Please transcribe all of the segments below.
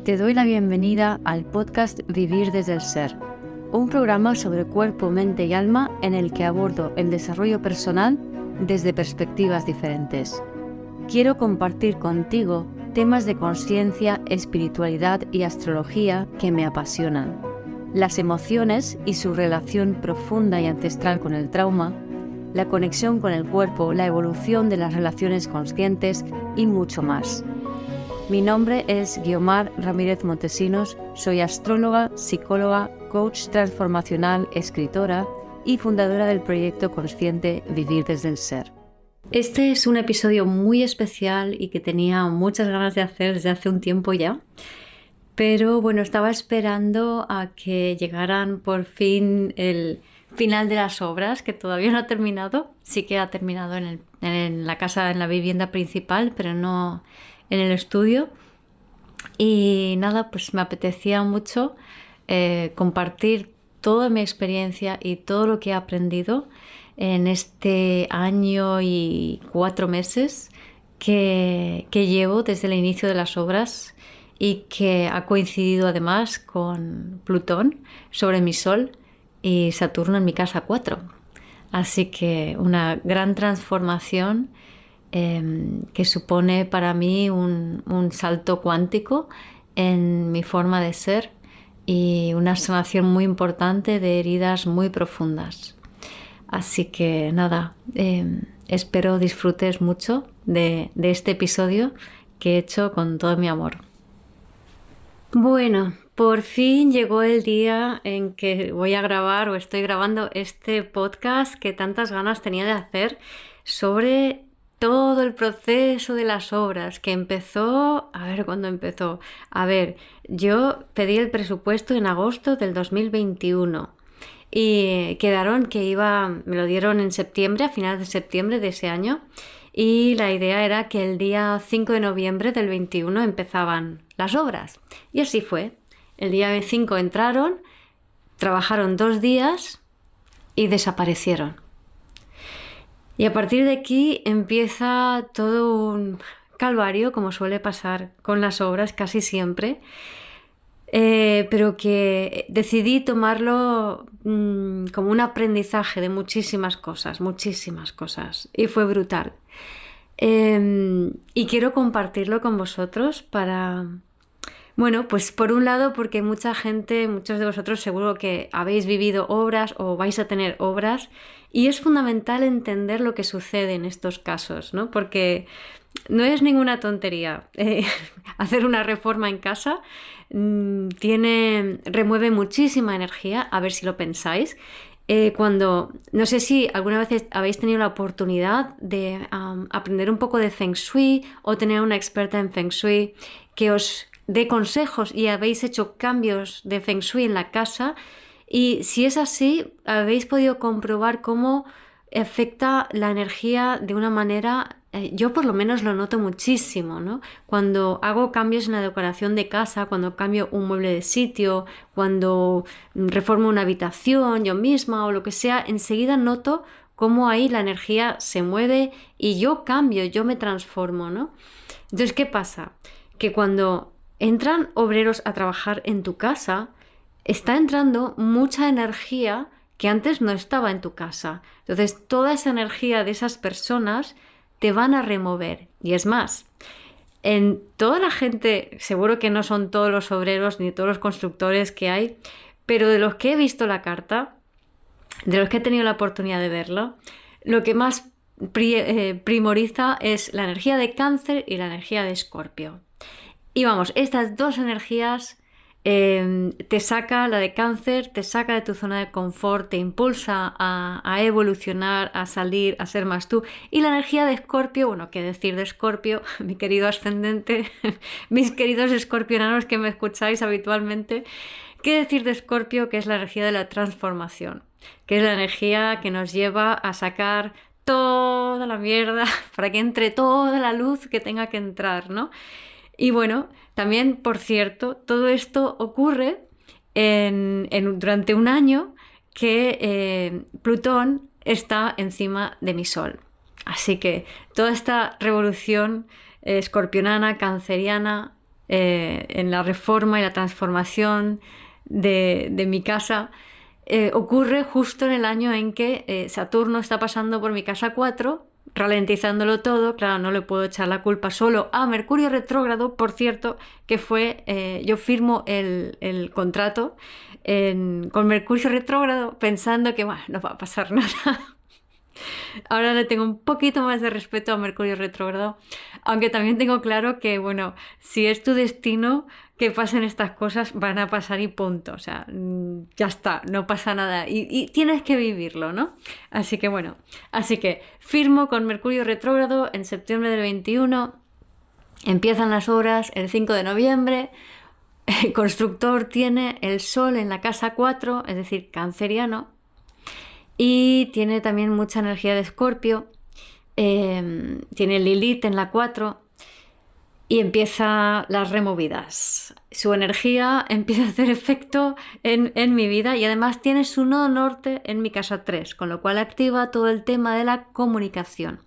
Te doy la bienvenida al podcast Vivir desde el Ser, un programa sobre cuerpo, mente y alma en el que abordo el desarrollo personal desde perspectivas diferentes. Quiero compartir contigo temas de conciencia, espiritualidad y astrología que me apasionan, las emociones y su relación profunda y ancestral con el trauma, la conexión con el cuerpo, la evolución de las relaciones conscientes y mucho más. Mi nombre es Guiomar Ramírez Montesinos, soy astróloga, psicóloga, coach transformacional, escritora y fundadora del proyecto consciente Vivir desde el Ser. Este es un episodio muy especial y que tenía muchas ganas de hacer desde hace un tiempo ya, pero bueno, estaba esperando a que llegaran por fin el final de las obras, que todavía no ha terminado. Sí que ha terminado en la casa, en la vivienda principal, pero no en el estudio. Y nada, pues me apetecía mucho compartir toda mi experiencia y todo lo que he aprendido en este año y 4 meses que llevo desde el inicio de las obras y que ha coincidido además con Plutón sobre mi Sol y Saturno en mi casa 4. Así que una gran transformación que supone para mí un salto cuántico en mi forma de ser y una sanación muy importante de heridas muy profundas. Así que nada, espero disfrutes mucho de este episodio que he hecho con todo mi amor. Bueno, por fin llegó el día en que voy a grabar o estoy grabando este podcast que tantas ganas tenía de hacer sobre todo el proceso de las obras que empezó. A ver, ¿cuándo empezó? A ver, yo pedí el presupuesto en agosto del 2021 y quedaron que me lo dieron en septiembre, a finales de septiembre de ese año, y la idea era que el día 5 de noviembre del 21 empezaban las obras. Y así fue. El día 5 entraron, trabajaron 2 días y desaparecieron. Y a partir de aquí empieza todo un calvario, como suele pasar con las obras casi siempre, pero que decidí tomarlo como un aprendizaje de muchísimas cosas, y fue brutal. Y quiero compartirlo con vosotros para... Bueno, pues por un lado porque mucha gente, muchos de vosotros seguro que habéis vivido obras o vais a tener obras y es fundamental entender lo que sucede en estos casos, ¿no? Porque no es ninguna tontería. Hacer una reforma en casa remueve muchísima energía, a ver si lo pensáis. No sé si alguna vez habéis tenido la oportunidad de aprender un poco de Feng Shui o tener una experta en Feng Shui que os dé consejos y habéis hecho cambios de Feng Shui en la casa, y si es así, habéis podido comprobar cómo afecta la energía de una manera, yo por lo menos lo noto muchísimo, ¿no? Cuando hago cambios en la decoración de casa, cuando cambio un mueble de sitio, cuando reformo una habitación yo misma o lo que sea, enseguida noto cómo ahí la energía se mueve y yo cambio, yo me transformo, ¿no? Entonces, ¿qué pasa? Que cuando entran obreros a trabajar en tu casa, está entrando mucha energía que antes no estaba en tu casa. Entonces, toda esa energía de esas personas te van a remover. Y es más, en toda la gente, seguro que no son todos los obreros ni todos los constructores que hay, pero de los que he visto la carta, de los que he tenido la oportunidad de verlo, lo que más primoriza es la energía de Cáncer y la energía de Escorpio. Y vamos, estas dos energías te saca, la de Cáncer te saca de tu zona de confort, te impulsa a evolucionar, a salir, a ser más tú. Y la energía de Escorpio, bueno, qué decir de Escorpio, mi querido ascendente, mis queridos escorpionanos que me escucháis habitualmente, qué decir de Escorpio, que es la energía de la transformación, que es la energía que nos lleva a sacar toda la mierda para que entre toda la luz que tenga que entrar, ¿no? Y bueno, también, por cierto, todo esto ocurre durante un año que Plutón está encima de mi Sol. Así que toda esta revolución escorpionana, canceriana, en la reforma y la transformación de mi casa, ocurre justo en el año en que Saturno está pasando por mi casa 4, ralentizándolo todo. Claro, no le puedo echar la culpa solo a Mercurio retrógrado, por cierto, que fue, yo firmo el contrato con Mercurio retrógrado pensando que, bueno, no va a pasar nada. Ahora le tengo un poquito más de respeto a Mercurio retrógrado, aunque también tengo claro que, bueno, si es tu destino que pasen estas cosas, van a pasar y punto. O sea, ya está, no pasa nada y tienes que vivirlo, ¿no? Así que bueno, así que firmo con Mercurio retrógrado en septiembre del 21, empiezan las obras el 5 de noviembre, el constructor tiene el Sol en la casa 4, es decir, canceriano, y tiene también mucha energía de Escorpio, tiene Lilith en la 4 y empieza las removidas. Su energía empieza a hacer efecto en mi vida y además tiene su nodo norte en mi casa 3, con lo cual activa todo el tema de la comunicación.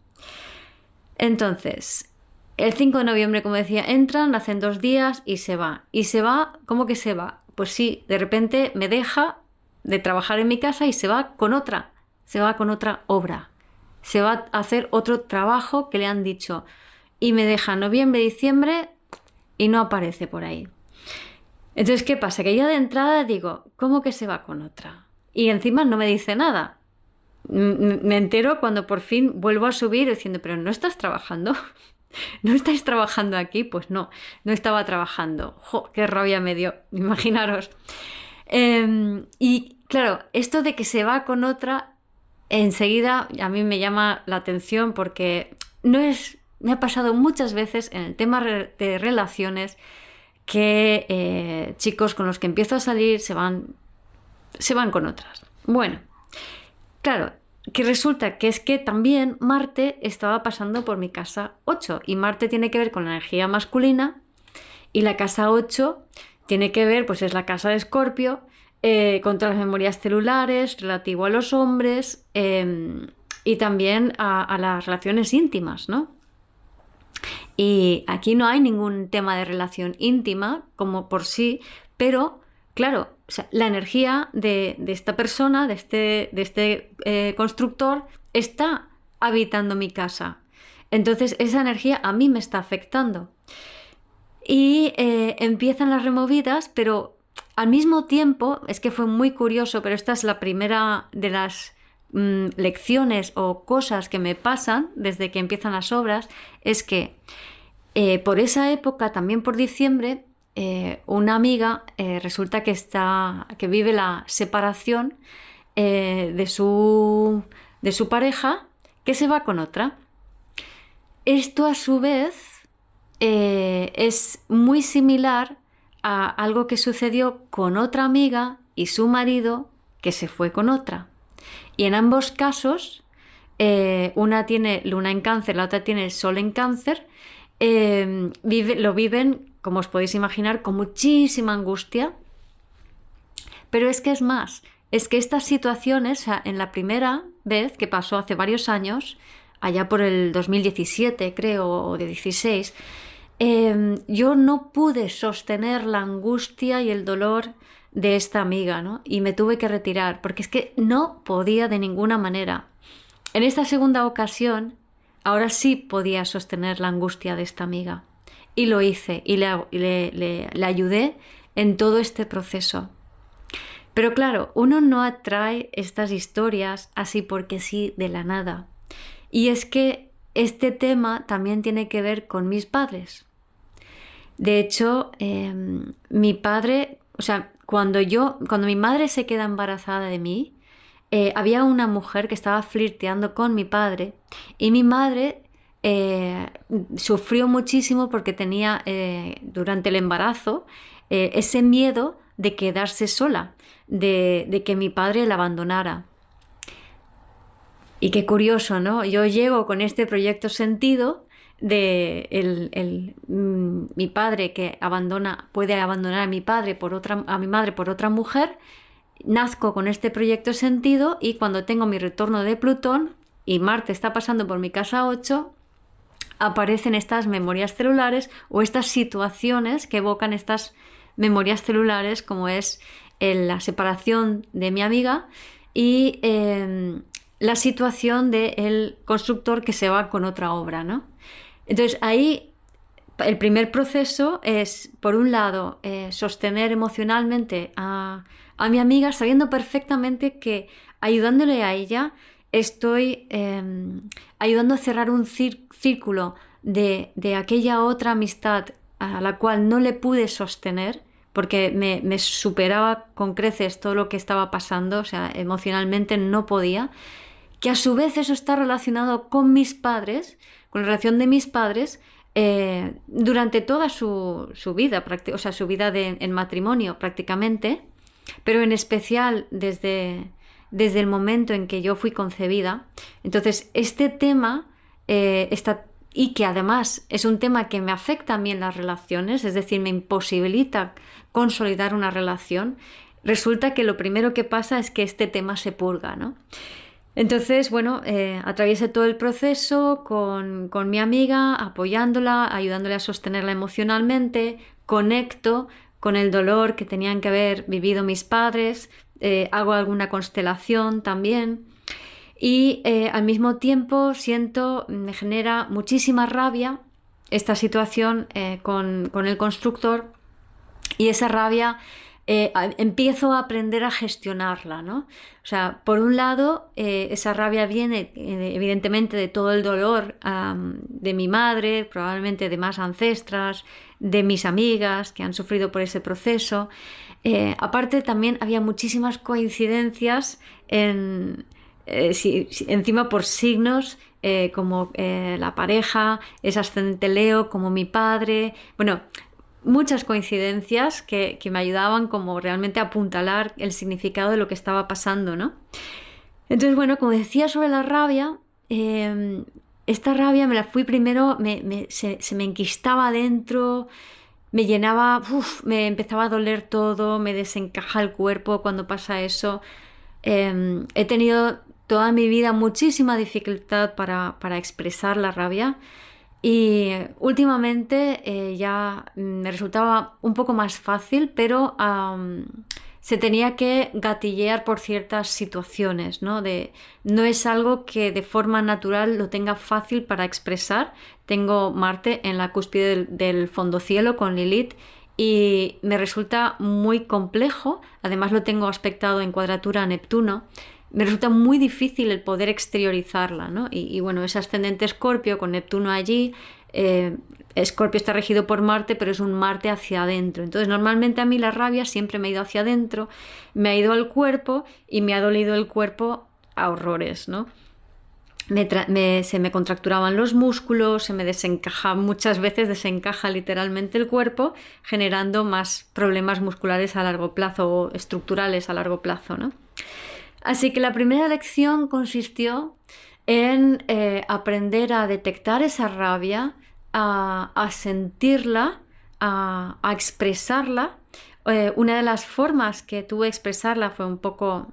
Entonces, el 5 de noviembre, como decía, entran, hacen 2 días y se va. ¿Y se va? ¿Cómo que se va? Pues sí, de repente me deja de trabajar en mi casa y se va con otra obra, se va a hacer otro trabajo que le han dicho y me deja noviembre, diciembre y no aparece por ahí. Entonces, ¿qué pasa? Que yo de entrada digo, ¿cómo que se va con otra? Y encima no me dice nada. Me entero cuando por fin vuelvo a subir diciendo, pero ¿no estás trabajando? ¿No estáis trabajando aquí? Pues no estaba trabajando. ¡Jo, qué rabia me dio! Imaginaros. Y claro, esto de que se va con otra, enseguida a mí me llama la atención porque me ha pasado muchas veces en el tema de relaciones que chicos con los que empiezo a salir se van con otras. Bueno, claro, que resulta que es que también Marte estaba pasando por mi casa 8 y Marte tiene que ver con la energía masculina y la casa 8 tiene que ver, pues es la casa de Escorpio, contra las memorias celulares, relativo a los hombres y también a las relaciones íntimas, ¿no? Y aquí no hay ningún tema de relación íntima como por sí, pero claro, o sea, la energía de esta persona, de este constructor, está habitando mi casa. Entonces esa energía a mí me está afectando. Y empiezan las removidas, pero al mismo tiempo, es que fue muy curioso, pero esta es la primera de las lecciones o cosas que me pasan desde que empiezan las obras, es que por esa época, también por diciembre, una amiga resulta que vive la separación de su pareja, que se va con otra. Esto a su vez es muy similar a algo que sucedió con otra amiga y su marido que se fue con otra. Y en ambos casos, una tiene luna en Cáncer, la otra tiene sol en Cáncer, lo viven, como os podéis imaginar, con muchísima angustia. Pero es que es más, es que estas situaciones, o sea, en la primera vez que pasó hace varios años, allá por el 2017 creo, o de 16, yo no pude sostener la angustia y el dolor de esta amiga, ¿no? Y me tuve que retirar, porque es que no podía de ninguna manera. En esta segunda ocasión, ahora sí podía sostener la angustia de esta amiga. Y lo hice, y le ayudé en todo este proceso. Pero claro, uno no atrae estas historias así porque sí, de la nada. Y es que este tema también tiene que ver con mis padres. De hecho, mi padre, o sea, cuando mi madre se queda embarazada de mí, había una mujer que estaba flirteando con mi padre y mi madre sufrió muchísimo porque tenía durante el embarazo ese miedo de quedarse sola, de que mi padre la abandonara. Y qué curioso, ¿no? Yo llego con este proyecto sentido de mi padre que puede abandonar a mi madre por otra mujer. Nazco con este proyecto sentido y cuando tengo mi retorno de Plutón y Marte está pasando por mi casa 8, aparecen estas memorias celulares o estas situaciones que evocan estas memorias celulares, como es la separación de mi amiga y la situación del constructor que se va con otra obra, ¿no? Entonces ahí el primer proceso es, por un lado, sostener emocionalmente a mi amiga, sabiendo perfectamente que ayudándole a ella estoy ayudando a cerrar un círculo de aquella otra amistad a la cual no le pude sostener porque me superaba con creces todo lo que estaba pasando, o sea, emocionalmente no podía, que a su vez eso está relacionado con mis padres, con la relación de mis padres, durante toda su vida, o sea, su vida en matrimonio prácticamente, pero en especial desde el momento en que yo fui concebida. Entonces, este tema y que además es un tema que me afecta a mí en las relaciones, es decir, me imposibilita consolidar una relación, resulta que lo primero que pasa es que este tema se purga, ¿no? Entonces, bueno, atraviesé todo el proceso con mi amiga, apoyándola, ayudándola a sostenerla emocionalmente, conecto con el dolor que tenían que haber vivido mis padres, hago alguna constelación también y al mismo tiempo me genera muchísima rabia esta situación con el constructor y esa rabia empiezo a aprender a gestionarla, ¿no? O sea, por un lado, esa rabia viene evidentemente de todo el dolor de mi madre, probablemente de más ancestras, de mis amigas que han sufrido por ese proceso. Aparte, también había muchísimas coincidencias encima por signos, como la pareja, es ascendente Leo, como mi padre. Bueno, muchas coincidencias que me ayudaban como realmente a apuntalar el significado de lo que estaba pasando, ¿no? Entonces, bueno, como decía sobre la rabia, esta rabia me la fui primero, se me enquistaba adentro, me llenaba, me empezaba a doler todo, me desencaja el cuerpo cuando pasa eso. He tenido toda mi vida muchísima dificultad para expresar la rabia. Y últimamente ya me resultaba un poco más fácil, pero se tenía que gatillear por ciertas situaciones, ¿no? No es algo que de forma natural lo tenga fácil para expresar. Tengo Marte en la cúspide del fondo cielo con Lilith y me resulta muy complejo. Además lo tengo aspectado en cuadratura a Neptuno. Me resulta muy difícil el poder exteriorizarla, ¿no? Y bueno, es ascendente Escorpio con Neptuno allí. Escorpio está regido por Marte, pero es un Marte hacia adentro. Entonces, normalmente a mí la rabia siempre me ha ido hacia adentro, me ha ido al cuerpo y me ha dolido el cuerpo a horrores, ¿no? Se me contracturaban los músculos, se me desencaja, muchas veces desencaja literalmente el cuerpo, generando más problemas musculares a largo plazo o estructurales a largo plazo, ¿no? Así que la primera lección consistió en aprender a detectar esa rabia, a sentirla, a expresarla. Una de las formas que tuve de expresarla fue un poco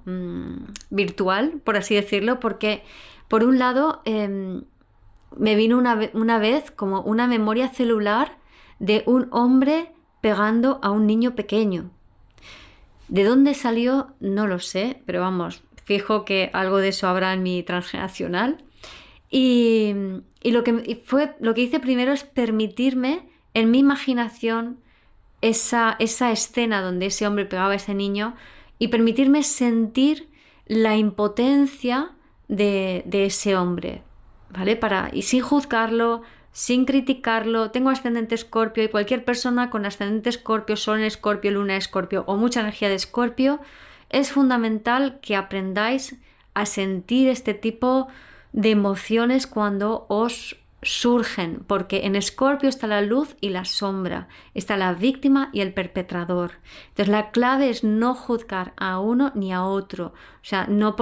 virtual, por así decirlo, porque por un lado me vino una vez como una memoria celular de un hombre pegando a un niño pequeño. ¿De dónde salió? No lo sé, pero vamos, fijo que algo de eso habrá en mi transgeneracional. Y lo que hice primero es permitirme en mi imaginación esa escena donde ese hombre pegaba a ese niño y permitirme sentir la impotencia de ese hombre, ¿vale? Y sin juzgarlo, sin criticarlo. Tengo ascendente Escorpio y cualquier persona con ascendente Escorpio, Sol en Escorpio, Luna en Escorpio o mucha energía de Escorpio, es fundamental que aprendáis a sentir este tipo de emociones cuando os surgen, porque en Escorpio está la luz y la sombra, está la víctima y el perpetrador. Entonces la clave es no juzgar a uno ni a otro, o sea, no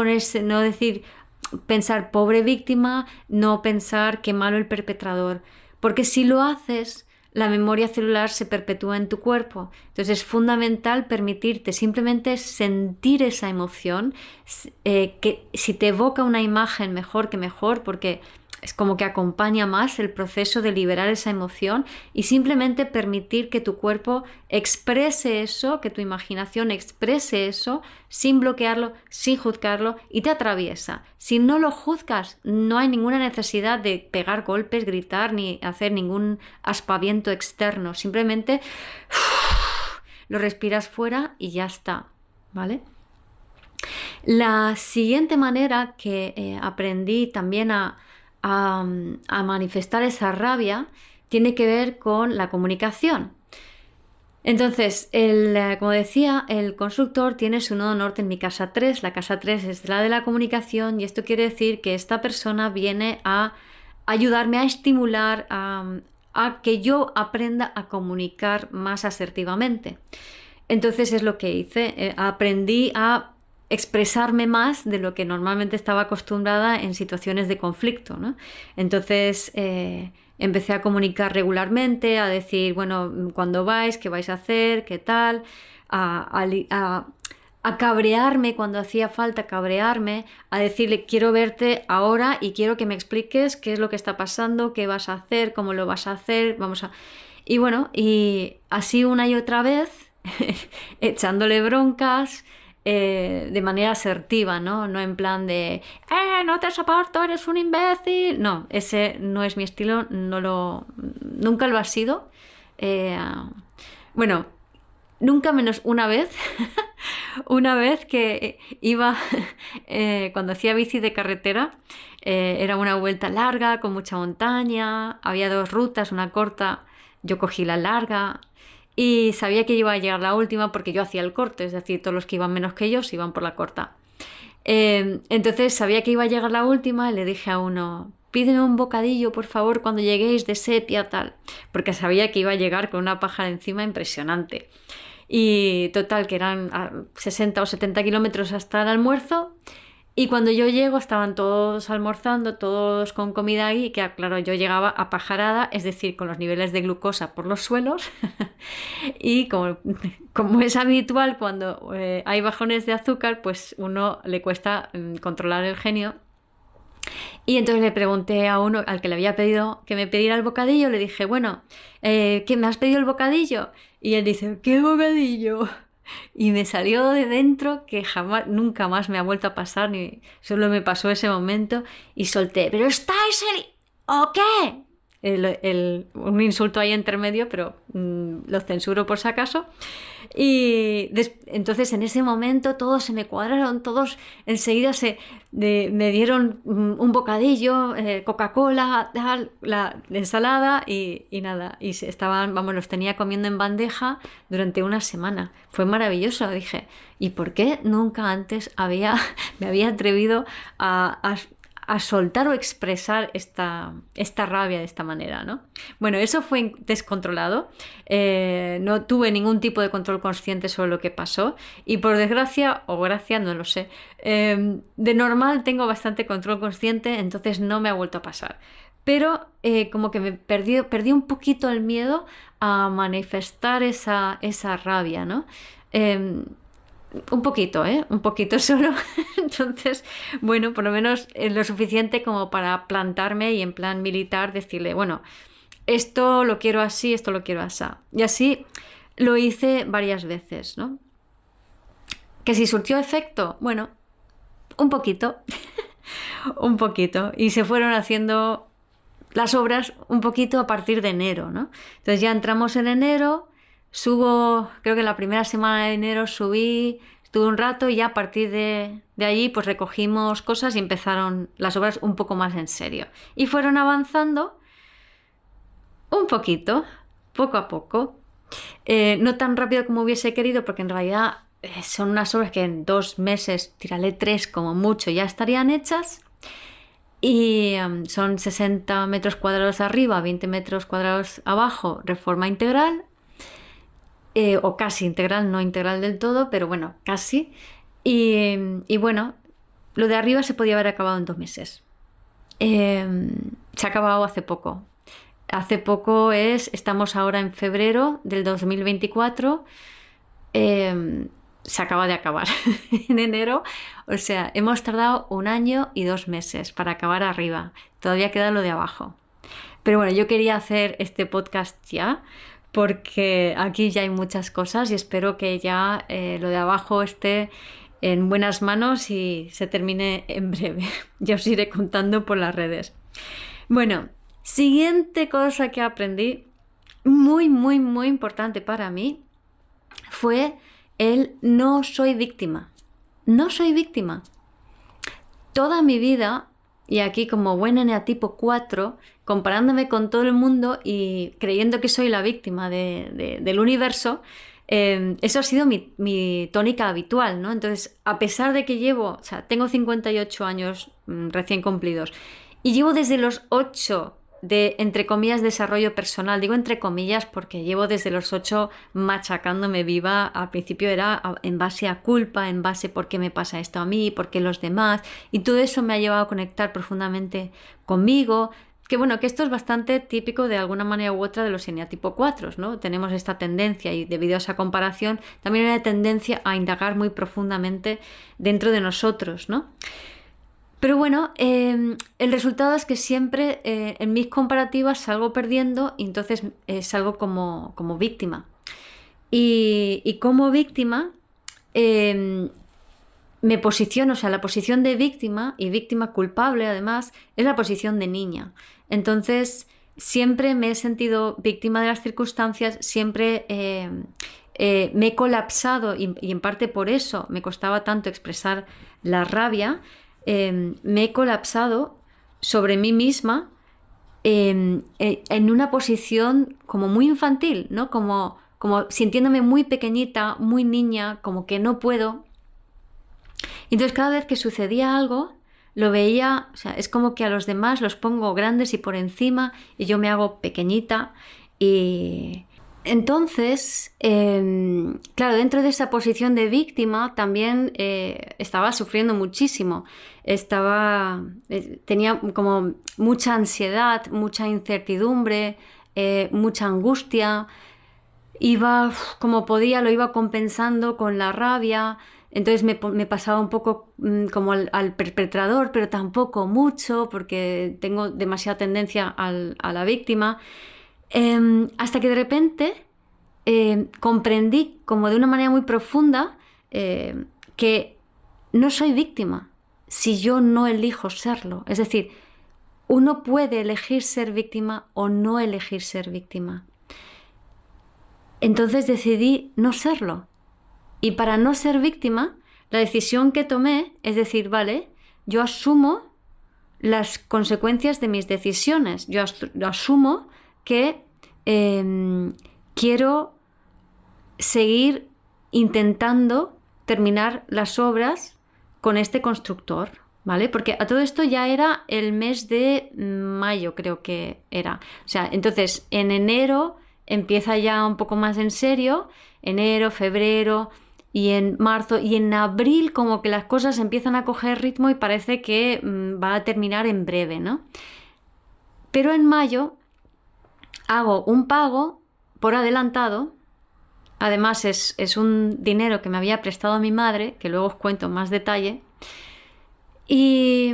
pensar pobre víctima, no pensar qué malo el perpetrador, porque si lo haces, la memoria celular se perpetúa en tu cuerpo. Entonces es fundamental permitirte simplemente sentir esa emoción, que si te evoca una imagen mejor que mejor, porque es como que acompaña más el proceso de liberar esa emoción y simplemente permitir que tu cuerpo exprese eso, que tu imaginación exprese eso, sin bloquearlo, sin juzgarlo, y te atraviesa. Si no lo juzgas, no hay ninguna necesidad de pegar golpes, gritar, ni hacer ningún aspaviento externo. Simplemente lo respiras fuera y ya está, ¿vale? La siguiente manera que aprendí también a manifestar esa rabia tiene que ver con la comunicación. Entonces, como decía, el constructor tiene su nodo norte en mi casa 3. La casa 3 es la de la comunicación y esto quiere decir que esta persona viene a ayudarme a estimular a que yo aprenda a comunicar más asertivamente. Entonces es lo que hice. Aprendí a expresarme más de lo que normalmente estaba acostumbrada en situaciones de conflicto, ¿no? Entonces empecé a comunicar regularmente, a decir, bueno, ¿cuándo vais? ¿Qué vais a hacer? ¿Qué tal? A cabrearme cuando hacía falta cabrearme, a decirle, quiero verte ahora y quiero que me expliques qué es lo que está pasando, qué vas a hacer, cómo lo vas a hacer, Y bueno, y así una y otra vez, echándole broncas, de manera asertiva, ¿no? No en plan de no te soporto, eres un imbécil. No, ese no es mi estilo, nunca lo ha sido. Bueno, nunca menos una vez, una vez que iba, cuando hacía bici de carretera, era una vuelta larga, con mucha montaña, había 2 rutas, una corta, yo cogí la larga. Y sabía que iba a llegar la última porque yo hacía el corte, es decir, todos los que iban menos que yo se iban por la corta. Entonces sabía que iba a llegar la última y le dije a uno, pídeme un bocadillo, por favor, cuando lleguéis de sepia, tal. Porque sabía que iba a llegar con una pájara encima impresionante. Y total, que eran 60 o 70 kilómetros hasta el almuerzo. Y cuando yo llego estaban todos almorzando, todos con comida ahí, y que claro, yo llegaba apajarada, es decir, con los niveles de glucosa por los suelos. Y como es habitual cuando hay bajones de azúcar, pues uno le cuesta controlar el genio. Y entonces le pregunté a uno al que le había pedido que me pidiera el bocadillo, le dije, bueno, ¿qué me has pedido el bocadillo? Y él dice, ¿qué bocadillo? Y me salió de dentro que jamás, nunca más me ha vuelto a pasar, ni solo me pasó ese momento y solté, ¿pero estáis o qué? Un insulto ahí entre medio, pero lo censuro por si acaso. Y entonces en ese momento todos se me cuadraron, todos enseguida me dieron un bocadillo, Coca-Cola, la ensalada y nada. Y los tenía comiendo en bandeja durante una semana. Fue maravilloso, dije. ¿Y por qué nunca antes me había atrevido a soltar o expresar esta rabia de esta manera, ¿no? Bueno, eso fue descontrolado. No tuve ningún tipo de control consciente sobre lo que pasó y por desgracia o gracia, no lo sé, de normal tengo bastante control consciente, entonces no me ha vuelto a pasar. Pero como que me perdí un poquito el miedo a manifestar esa rabia, ¿no? Un poquito solo. Entonces, bueno, por lo menos es lo suficiente como para plantarme y en plan militar decirle, bueno, esto lo quiero así, esto lo quiero así. Y así lo hice varias veces, ¿no? ¿Que si surtió efecto? Bueno, un poquito, un poquito. Y se fueron haciendo las obras un poquito a partir de enero, ¿no? Entonces ya entramos en enero. Creo que la primera semana de enero estuve un rato y ya a partir de allí pues recogimos cosas y empezaron las obras un poco más en serio. Y fueron avanzando un poquito, poco a poco. No tan rápido como hubiese querido porque en realidad son unas obras que en 2 meses, tírale 3 como mucho, ya estarían hechas. Y son 60 metros cuadrados arriba, 20 metros cuadrados abajo, reforma integral. O casi integral, no integral del todo, pero bueno, casi. Y bueno, lo de arriba se podía haber acabado en 2 meses. Se ha acabado hace poco. Hace poco estamos ahora en febrero del 2024. se acaba de acabar en enero. O sea, hemos tardado 1 año y 2 meses para acabar arriba. Todavía queda lo de abajo. Pero bueno, yo quería hacer este podcast ya, porque aquí ya hay muchas cosas y espero que ya lo de abajo esté en buenas manos y se termine en breve. Ya os iré contando por las redes. Bueno, siguiente cosa que aprendí, muy, muy, muy importante para mí, fue el no soy víctima. No soy víctima. Toda mi vida, y aquí como buen eneatipo 4, comparándome con todo el mundo y creyendo que soy la víctima del universo, eso ha sido mi tónica habitual, ¿no? Entonces, a pesar de que tengo 58 años recién cumplidos y llevo desde los 8 de, entre comillas, desarrollo personal. Digo entre comillas porque llevo desde los 8 machacándome viva. Al principio era en base a culpa, en base por qué me pasa esto a mí, por qué los demás. Y todo eso me ha llevado a conectar profundamente conmigo. Que bueno, que esto es bastante típico de alguna manera u otra de los eneatipo 4, ¿no? Tenemos esta tendencia y debido a esa comparación también hay una tendencia a indagar muy profundamente dentro de nosotros, ¿no? Pero bueno, el resultado es que siempre en mis comparativas salgo perdiendo y entonces salgo como víctima. Y como víctima me posiciono, o sea, la posición de víctima y víctima culpable además es la posición de niña. Entonces siempre me he sentido víctima de las circunstancias, siempre me he colapsado y en parte por eso me costaba tanto expresar la rabia. Me he colapsado sobre mí misma en una posición como muy infantil, ¿no? Como sintiéndome muy pequeñita, muy niña, como que no puedo. Entonces cada vez que sucedía algo, lo veía, o sea, es como que a los demás los pongo grandes y por encima y yo me hago pequeñita y... Entonces, claro, dentro de esa posición de víctima también estaba sufriendo muchísimo. Tenía como mucha ansiedad, mucha incertidumbre, mucha angustia. Como podía, lo iba compensando con la rabia. Entonces me pasaba un poco como al perpetrador, pero tampoco mucho, porque tengo demasiada tendencia a la víctima. Hasta que de repente comprendí como de una manera muy profunda que no soy víctima si yo no elijo serlo. Es decir, uno puede elegir ser víctima o no elegir ser víctima. Entonces decidí no serlo. Y para no ser víctima, la decisión que tomé es decir, vale, yo asumo las consecuencias de mis decisiones. Yo asumo que quiero seguir intentando terminar las obras con este constructor, ¿vale? Porque a todo esto ya era el mes de mayo, creo que era. O sea, entonces en enero empieza ya un poco más en serio, enero, febrero y en marzo y en abril como que las cosas empiezan a coger ritmo y parece que va a terminar en breve, ¿no? Pero en mayo hago un pago por adelantado, además es un dinero que me había prestado mi madre, que luego os cuento en más detalle, y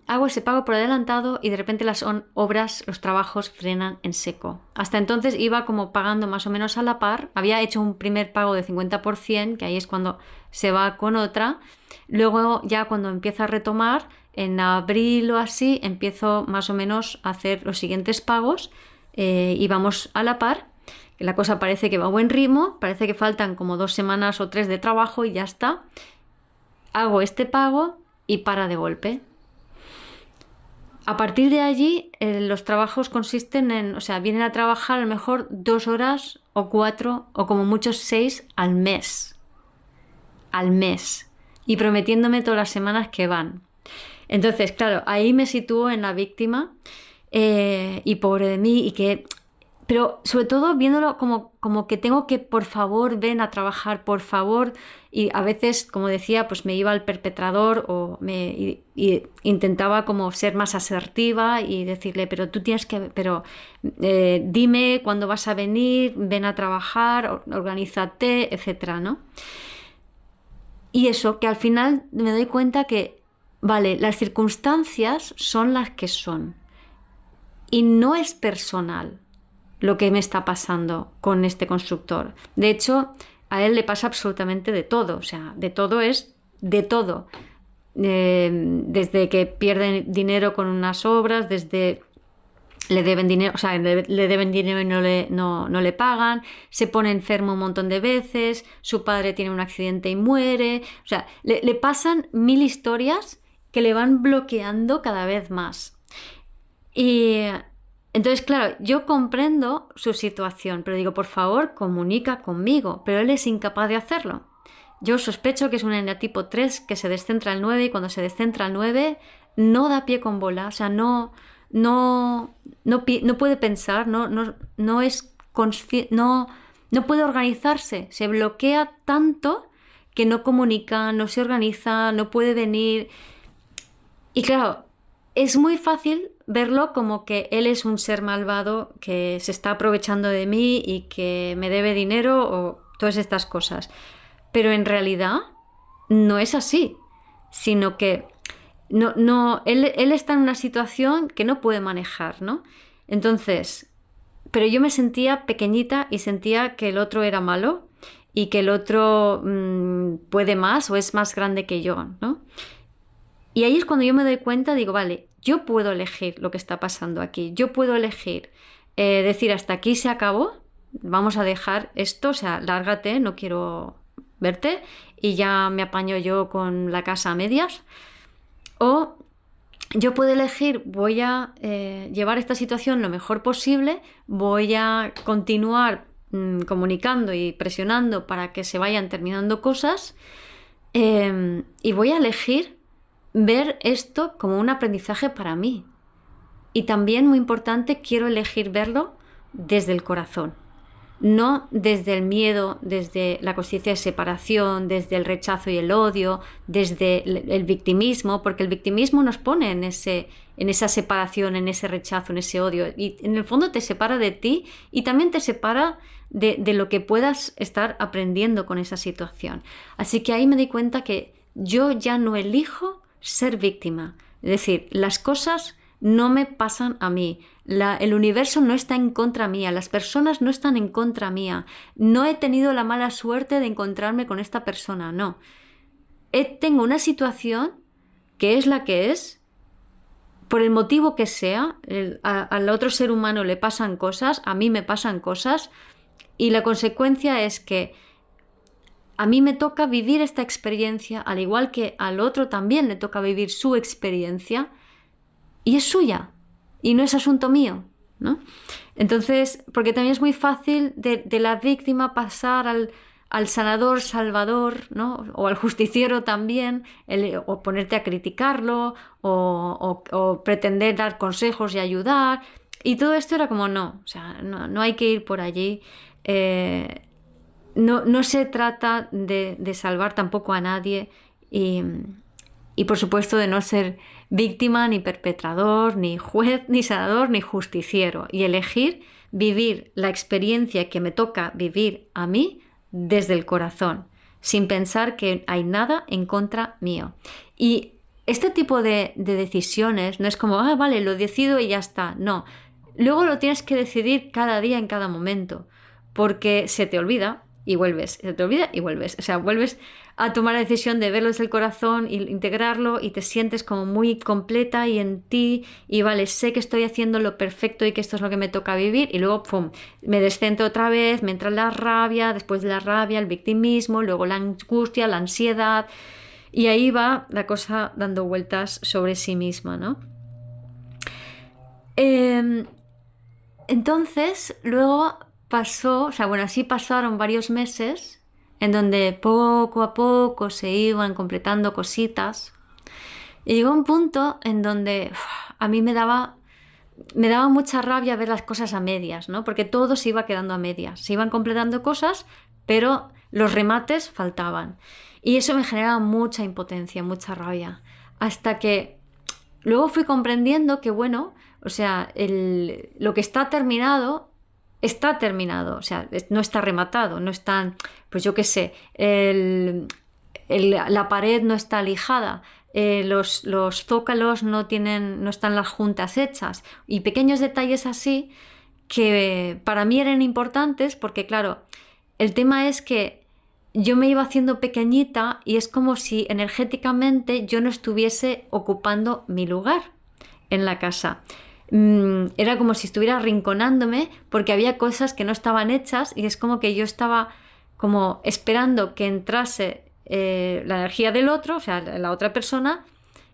hago ese pago por adelantado y de repente las obras, los trabajos frenan en seco. Hasta entonces iba como pagando más o menos a la par, había hecho un primer pago de 50%, que ahí es cuando se va con otra, luego ya cuando empiezo a retomar, en abril o así, empiezo más o menos a hacer los siguientes pagos, y vamos a la par. La cosa parece que va a buen ritmo, parece que faltan como 2 semanas o 3 de trabajo y ya está. Hago este pago y para de golpe. A partir de allí, los trabajos consisten en, o sea, vienen a trabajar a lo mejor 2 horas o 4 o como muchos 6 al mes. Al mes. Y prometiéndome todas las semanas que van. Entonces, claro, ahí me sitúo en la víctima y pobre de mí y que... Pero sobre todo viéndolo como que tengo que, por favor, ven a trabajar, por favor. Y a veces, como decía, pues me iba al perpetrador y intentaba como ser más asertiva y decirle, pero tú tienes que, dime cuándo vas a venir, ven a trabajar, organízate, etcétera, ¿no? Y eso, que al final me doy cuenta que, vale, las circunstancias son las que son. Y no es personal lo que me está pasando con este constructor. De hecho, a él le pasa absolutamente de todo. O sea, de todo es de todo. Desde que pierde dinero con unas obras, desde le deben dinero, o sea, le deben dinero y no le pagan, se pone enfermo un montón de veces, su padre tiene un accidente y muere. O sea, le pasan 1000 historias que le van bloqueando cada vez más. Y entonces, claro, yo comprendo su situación, pero digo, por favor, comunica conmigo, pero él es incapaz de hacerlo. Yo sospecho que es un eneatipo 3 que se descentra al 9 y cuando se descentra al 9 no da pie con bola, o sea, no puede pensar, no es no puede organizarse, se bloquea tanto que no comunica, no se organiza, no puede venir. Y claro, es muy fácil verlo como que él es un ser malvado que se está aprovechando de mí y que me debe dinero o todas estas cosas. Pero en realidad no es así, sino que él está en una situación que no puede manejar, ¿no? Entonces, pero yo me sentía pequeñita y sentía que el otro era malo y que el otro puede más o es más grande que yo, ¿no? Y ahí es cuando yo me doy cuenta, digo, vale, yo puedo elegir lo que está pasando aquí, yo puedo elegir decir hasta aquí se acabó, vamos a dejar esto, o sea, lárgate, no quiero verte y ya me apaño yo con la casa a medias. O yo puedo elegir, voy a llevar esta situación lo mejor posible, voy a continuar comunicando y presionando para que se vayan terminando cosas y voy a elegir ver esto como un aprendizaje para mí. Y también, muy importante, quiero elegir verlo desde el corazón. No desde el miedo, desde la conciencia de separación, desde el rechazo y el odio, desde el victimismo, porque el victimismo nos pone en esa separación, en ese rechazo, en ese odio. Y en el fondo te separa de ti y también te separa de lo que puedas estar aprendiendo con esa situación. Así que ahí me di cuenta que yo ya no elijo ser víctima. Es decir, las cosas no me pasan a mí. El universo no está en contra mía, las personas no están en contra mía. No he tenido la mala suerte de encontrarme con esta persona, no. Tengo una situación que es la que es, por el motivo que sea, al otro ser humano le pasan cosas, a mí me pasan cosas, y la consecuencia es que a mí me toca vivir esta experiencia, al igual que al otro también le toca vivir su experiencia, y es suya, y no es asunto mío, ¿no? Entonces, porque también es muy fácil de la víctima pasar al sanador, salvador, ¿no? O al justiciero también, o ponerte a criticarlo, o pretender dar consejos y ayudar, y todo esto era como no, o sea, no hay que ir por allí. No se trata de salvar tampoco a nadie y por supuesto de no ser víctima, ni perpetrador, ni juez, ni sanador, ni justiciero, y elegir vivir la experiencia que me toca vivir a mí desde el corazón, sin pensar que hay nada en contra mío. Y este tipo de decisiones no es como, vale, lo decido y ya está. No, luego lo tienes que decidir cada día, en cada momento, porque se te olvida y vuelves, se te olvida y vuelves. O sea, vuelves a tomar la decisión de verlo desde el corazón e integrarlo y te sientes como muy completa y en ti y vale, sé que estoy haciendo lo perfecto y que esto es lo que me toca vivir y luego ¡pum!, me descentro otra vez, me entra la rabia, después de la rabia el victimismo, luego la angustia, la ansiedad y ahí va la cosa dando vueltas sobre sí misma, ¿no? Entonces, luego pasó, o sea, bueno, así pasaron varios meses en donde poco a poco se iban completando cositas. Y llegó un punto en donde a mí me daba mucha rabia ver las cosas a medias, ¿no? Porque todo se iba quedando a medias. Se iban completando cosas, pero los remates faltaban. Y eso me generaba mucha impotencia, mucha rabia. Hasta que luego fui comprendiendo que, bueno, o sea, lo que está terminado, o sea, no está rematado, no están, pues yo qué sé, la pared no está lijada, los zócalos no están las juntas hechas, y pequeños detalles así que para mí eran importantes porque, claro, el tema es que yo me iba haciendo pequeñita y es como si energéticamente yo no estuviese ocupando mi lugar en la casa. Era como si estuviera arrinconándome porque había cosas que no estaban hechas y es como que yo estaba como esperando que entrase la energía del otro, o sea, la otra persona,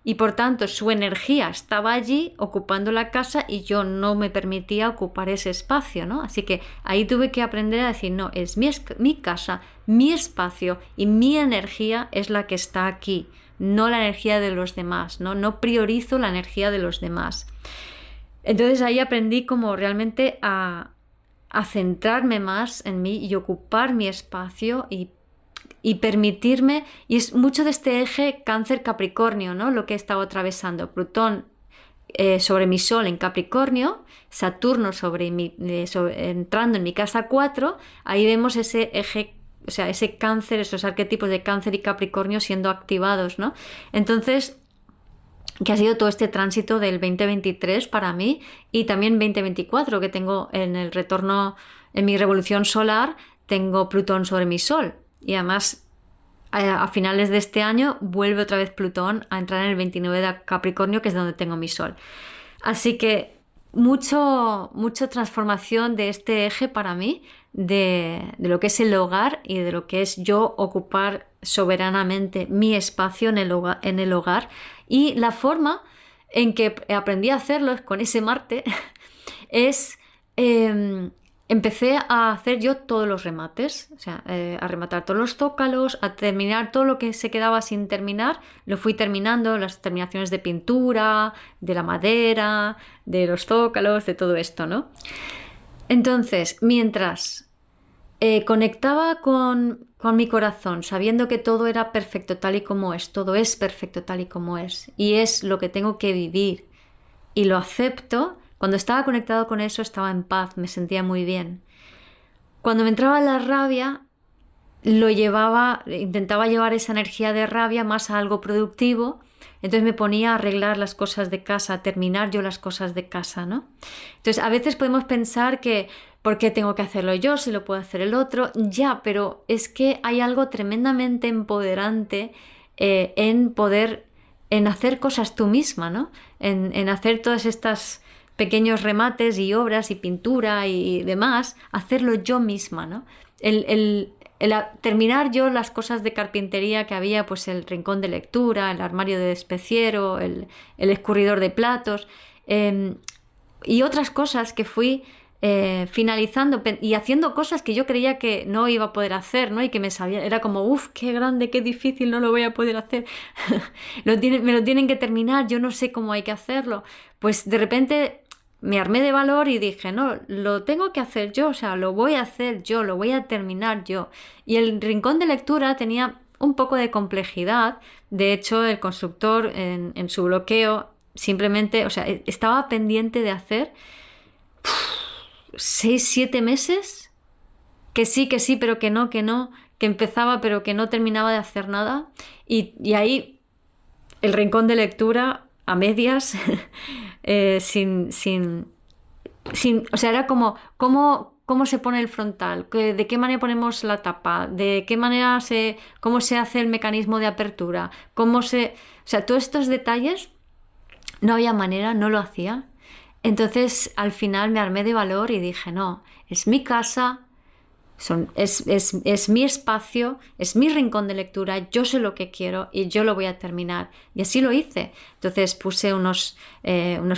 y por tanto su energía estaba allí ocupando la casa y yo no me permitía ocupar ese espacio, ¿no? Así que ahí tuve que aprender a decir, no, es mi casa, mi espacio y mi energía es la que está aquí, no la energía de los demás, ¿no? No priorizo la energía de los demás. Entonces ahí aprendí como realmente a centrarme más en mí y ocupar mi espacio y permitirme, y es mucho de este eje Cáncer-Capricornio, ¿no? Lo que he estado atravesando. Plutón sobre mi Sol en Capricornio, Saturno entrando en mi casa 4, ahí vemos ese eje, o sea, ese Cáncer, esos arquetipos de Cáncer y Capricornio siendo activados, ¿no? Entonces, que ha sido todo este tránsito del 2023 para mí y también 2024, que tengo en el retorno, en mi revolución solar, tengo Plutón sobre mi Sol. Y además, a finales de este año, vuelve otra vez Plutón a entrar en el 29 de Capricornio, que es donde tengo mi Sol. Así que mucha transformación de este eje para mí, de lo que es el hogar y de lo que es yo ocupar soberanamente mi espacio en el hogar. Y la forma en que aprendí a hacerlo con ese Marte es... empecé a hacer yo todos los remates, o sea, a rematar todos los zócalos, a terminar todo lo que se quedaba sin terminar, lo fui terminando, las terminaciones de pintura, de la madera, de los zócalos, de todo esto, ¿no? Entonces, mientras conectaba con mi corazón, sabiendo que todo era perfecto tal y como es, todo es perfecto tal y como es, y es lo que tengo que vivir, y lo acepto. Cuando estaba conectado con eso estaba en paz, me sentía muy bien. Cuando me entraba la rabia, intentaba llevar esa energía de rabia más a algo productivo, entonces me ponía a arreglar las cosas de casa, a terminar yo las cosas de casa, ¿no? Entonces a veces podemos pensar que ¿por qué tengo que hacerlo yo si lo puede hacer el otro? Ya, pero es que hay algo tremendamente empoderante en hacer cosas tú misma, ¿no? En hacer todas estas pequeños remates y obras y pintura y demás, hacerlo yo misma, ¿no? Terminar yo las cosas de carpintería que había, pues el rincón de lectura, el armario de despeciero, el escurridor de platos, y otras cosas que fui finalizando y haciendo cosas que yo creía que no iba a poder hacer, ¿no? Y que era como, uff, qué grande, qué difícil, no lo voy a poder hacer. Me lo tienen que terminar, yo no sé cómo hay que hacerlo. Pues de repente me armé de valor y dije, no, lo tengo que hacer yo, o sea, lo voy a hacer yo, lo voy a terminar yo. Y el rincón de lectura tenía un poco de complejidad. De hecho, el constructor en su bloqueo simplemente, o sea, estaba pendiente de hacer 6-7 meses, que sí, pero que no, que empezaba pero que no terminaba de hacer nada. Y ahí el rincón de lectura a medias, o sea, era como cómo se pone el frontal, de qué manera ponemos la tapa, de qué manera cómo se hace el mecanismo de apertura, o sea, todos estos detalles no había manera, no lo hacía. Entonces al final me armé de valor y dije, no, es mi casa, es mi espacio, es mi rincón de lectura, yo sé lo que quiero y yo lo voy a terminar. Y así lo hice. Entonces puse unos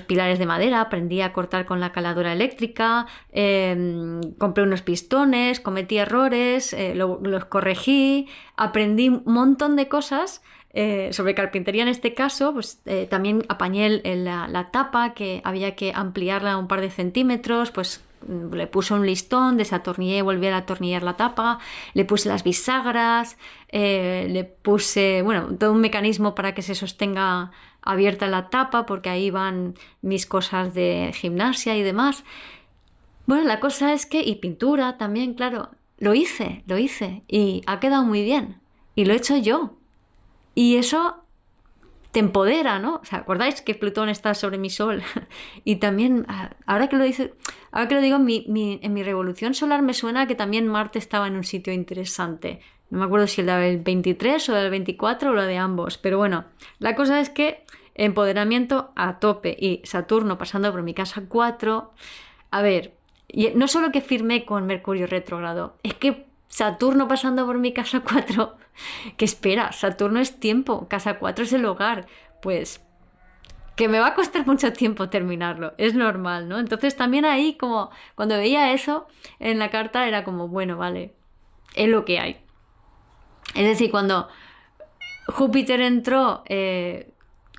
pilares de madera, aprendí a cortar con la caladora eléctrica, compré unos pistones, cometí errores, los corregí, aprendí un montón de cosas. Sobre carpintería en este caso, pues también apañé la tapa, que había que ampliarla un par de centímetros, pues le puse un listón, desatornillé, volví a atornillar la tapa, le puse las bisagras, le puse, bueno, todo un mecanismo para que se sostenga abierta la tapa, porque ahí van mis cosas de gimnasia y demás. Bueno, la cosa es que, y pintura también, claro, lo hice y ha quedado muy bien y lo he hecho yo. Y eso te empodera, ¿no? O sea, ¿acordáis que Plutón está sobre mi Sol? Y también, ahora que lo dice, ahora que lo digo, en mi revolución solar me suena que también Marte estaba en un sitio interesante. No me acuerdo si el del 23 o del 24 o lo de ambos, pero bueno, la cosa es que empoderamiento a tope y Saturno pasando por mi casa 4. A ver, y no solo que firmé con Mercurio retrógrado, es que Saturno pasando por mi casa 4. ¿Qué espera? Saturno es tiempo, casa 4 es el hogar. Pues que me va a costar mucho tiempo terminarlo, es normal, ¿no? Entonces también ahí como cuando veía eso en la carta era como, bueno, vale, es lo que hay. Es decir, cuando Júpiter entró,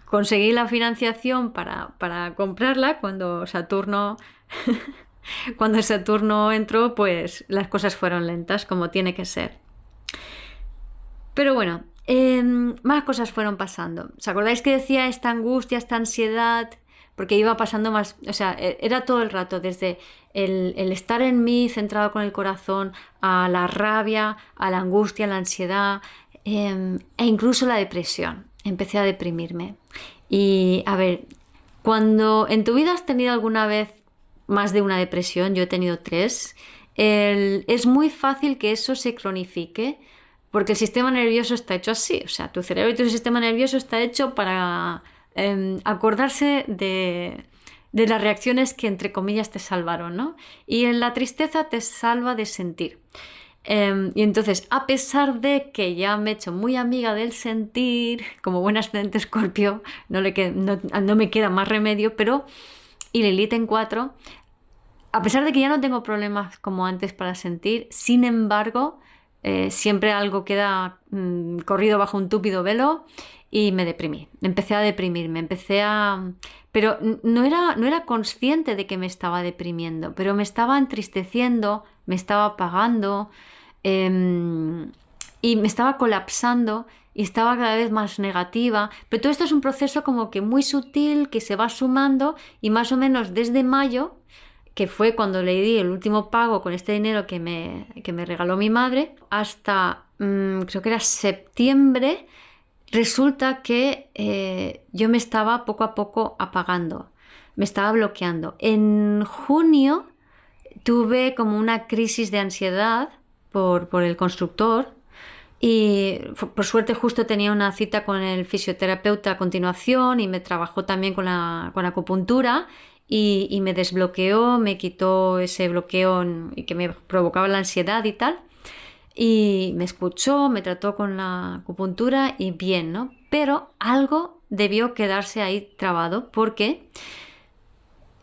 conseguí la financiación para comprarla, cuando Saturno entró, pues las cosas fueron lentas, como tiene que ser. Pero bueno, más cosas fueron pasando. ¿Os acordáis que decía esta angustia, esta ansiedad? Porque iba pasando más, o sea, era todo el rato, desde el estar en mí, centrado con el corazón, a la rabia, a la angustia, a la ansiedad, e incluso la depresión. Empecé a deprimirme. Y a ver, cuando en tu vida has tenido alguna vez más de una depresión, yo he tenido 3, es muy fácil que eso se cronifique porque el sistema nervioso está hecho así. O sea, tu cerebro y tu sistema nervioso está hecho para acordarse de las reacciones que entre comillas te salvaron, ¿no? Y en la tristeza te salva de sentir. Y entonces, a pesar de que ya me he hecho muy amiga del sentir, como buen ascendente Escorpio, no me queda más remedio, pero y Lilith en 4, a pesar de que ya no tengo problemas como antes para sentir, sin embargo, siempre algo queda corrido bajo un túpido velo y me deprimí. Empecé a deprimirme, pero no era consciente de que me estaba deprimiendo, pero me estaba entristeciendo, me estaba apagando y me estaba colapsando y estaba cada vez más negativa. Pero todo esto es un proceso como que muy sutil que se va sumando y más o menos desde mayo, que fue cuando le di el último pago con este dinero que me regaló mi madre, hasta creo que era septiembre, resulta que yo me estaba poco a poco apagando, me estaba bloqueando. En junio tuve como una crisis de ansiedad por el constructor y por suerte justo tenía una cita con el fisioterapeuta a continuación y me trabajó también con acupuntura y me desbloqueó, me quitó ese bloqueo y que me provocaba la ansiedad y tal. Y me escuchó, me trató con la acupuntura y bien, ¿no? Pero algo debió quedarse ahí trabado porque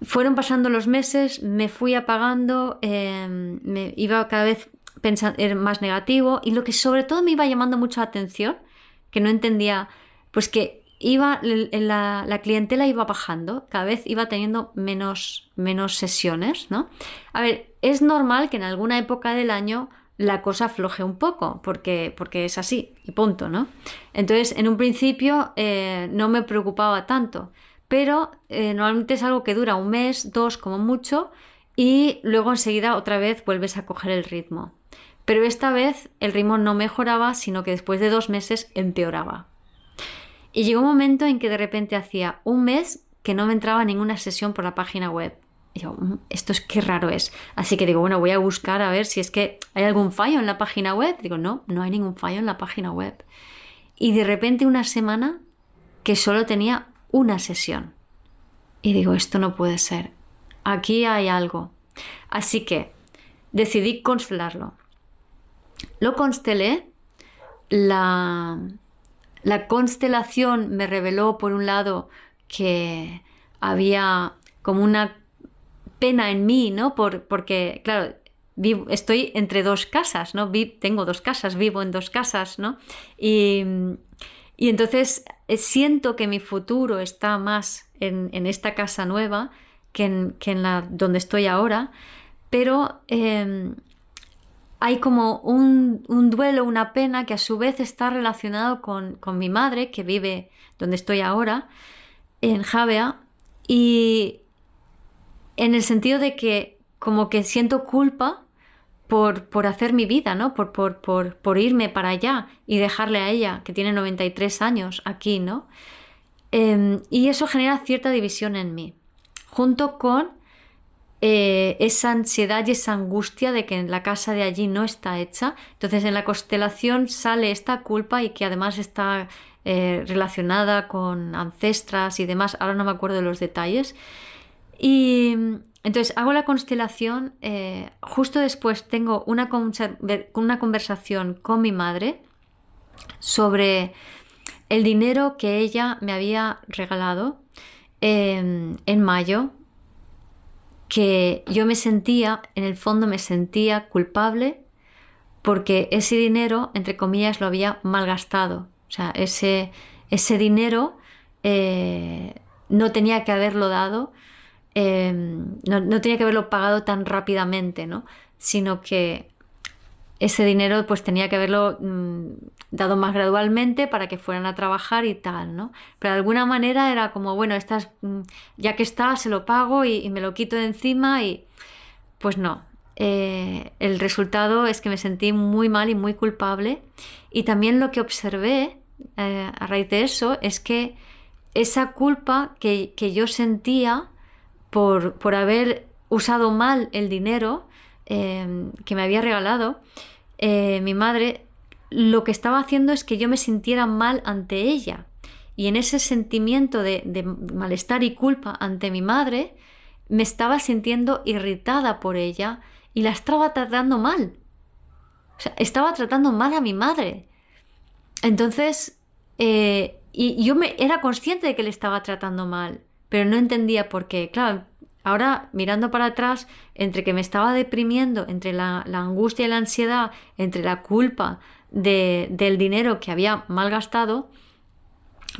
fueron pasando los meses, me fui apagando, me iba cada vez pensando más negativo y lo que sobre todo me iba llamando mucho la atención, que no entendía, pues que la clientela iba bajando, cada vez iba teniendo menos sesiones, ¿no? A ver, es normal que en alguna época del año la cosa afloje un poco, porque es así, y punto, ¿no? Entonces, en un principio no me preocupaba tanto, pero normalmente es algo que dura 1 mes, 2 como mucho, y luego enseguida otra vez vuelves a coger el ritmo. Pero esta vez el ritmo no mejoraba, sino que después de 2 meses empeoraba. Y llegó un momento en que de repente hacía 1 mes que no me entraba ninguna sesión por la página web. Y yo, esto es qué raro es. Así que digo, bueno, voy a buscar a ver si es que hay algún fallo en la página web. Digo, no hay ningún fallo en la página web. Y de repente una semana que solo tenía una sesión. Y digo, esto no puede ser. Aquí hay algo. Así que decidí constelarlo. Lo constelé. La constelación me reveló, por un lado, que había como una pena en mí, ¿no? Porque, claro, estoy entre 2 casas, ¿no? Tengo 2 casas, vivo en 2 casas, ¿no? Y entonces siento que mi futuro está más en esta casa nueva que en la donde estoy ahora, pero hay como un duelo, una pena que a su vez está relacionado con mi madre, que vive donde estoy ahora, en Javea, y en el sentido de que como que siento culpa por hacer mi vida, ¿no? Por irme para allá y dejarle a ella, que tiene 93 años, aquí, ¿no? Y eso genera cierta división en mí, junto con esa ansiedad y esa angustia de que la casa de allí no está hecha. Entonces en la constelación sale esta culpa y que además está relacionada con ancestras y demás. Ahora no me acuerdo de los detalles. Y entonces hago la constelación. Justo después tengo una conversación con mi madre sobre el dinero que ella me había regalado en mayo, que yo en el fondo me sentía culpable porque ese dinero, entre comillas, lo había malgastado. O sea, ese dinero no tenía que haberlo dado, no tenía que haberlo pagado tan rápidamente, ¿no? Sino que ese dinero pues tenía que haberlo dado más gradualmente para que fueran a trabajar y tal, ¿no? Pero de alguna manera era como, bueno, ya que está, se lo pago y me lo quito de encima y pues no. El resultado es que me sentí muy mal y muy culpable, y también lo que observé a raíz de eso es que esa culpa que yo sentía por haber usado mal el dinero que me había regalado mi madre, lo que estaba haciendo es que yo me sintiera mal ante ella, y en ese sentimiento de malestar y culpa ante mi madre me estaba sintiendo irritada por ella y la estaba tratando mal. O sea, estaba tratando mal a mi madre. Entonces, y yo era consciente de que le estaba tratando mal, pero no entendía por qué. Claro, ahora mirando para atrás, entre que me estaba deprimiendo, entre la angustia y la ansiedad, entre la culpa del dinero que había malgastado,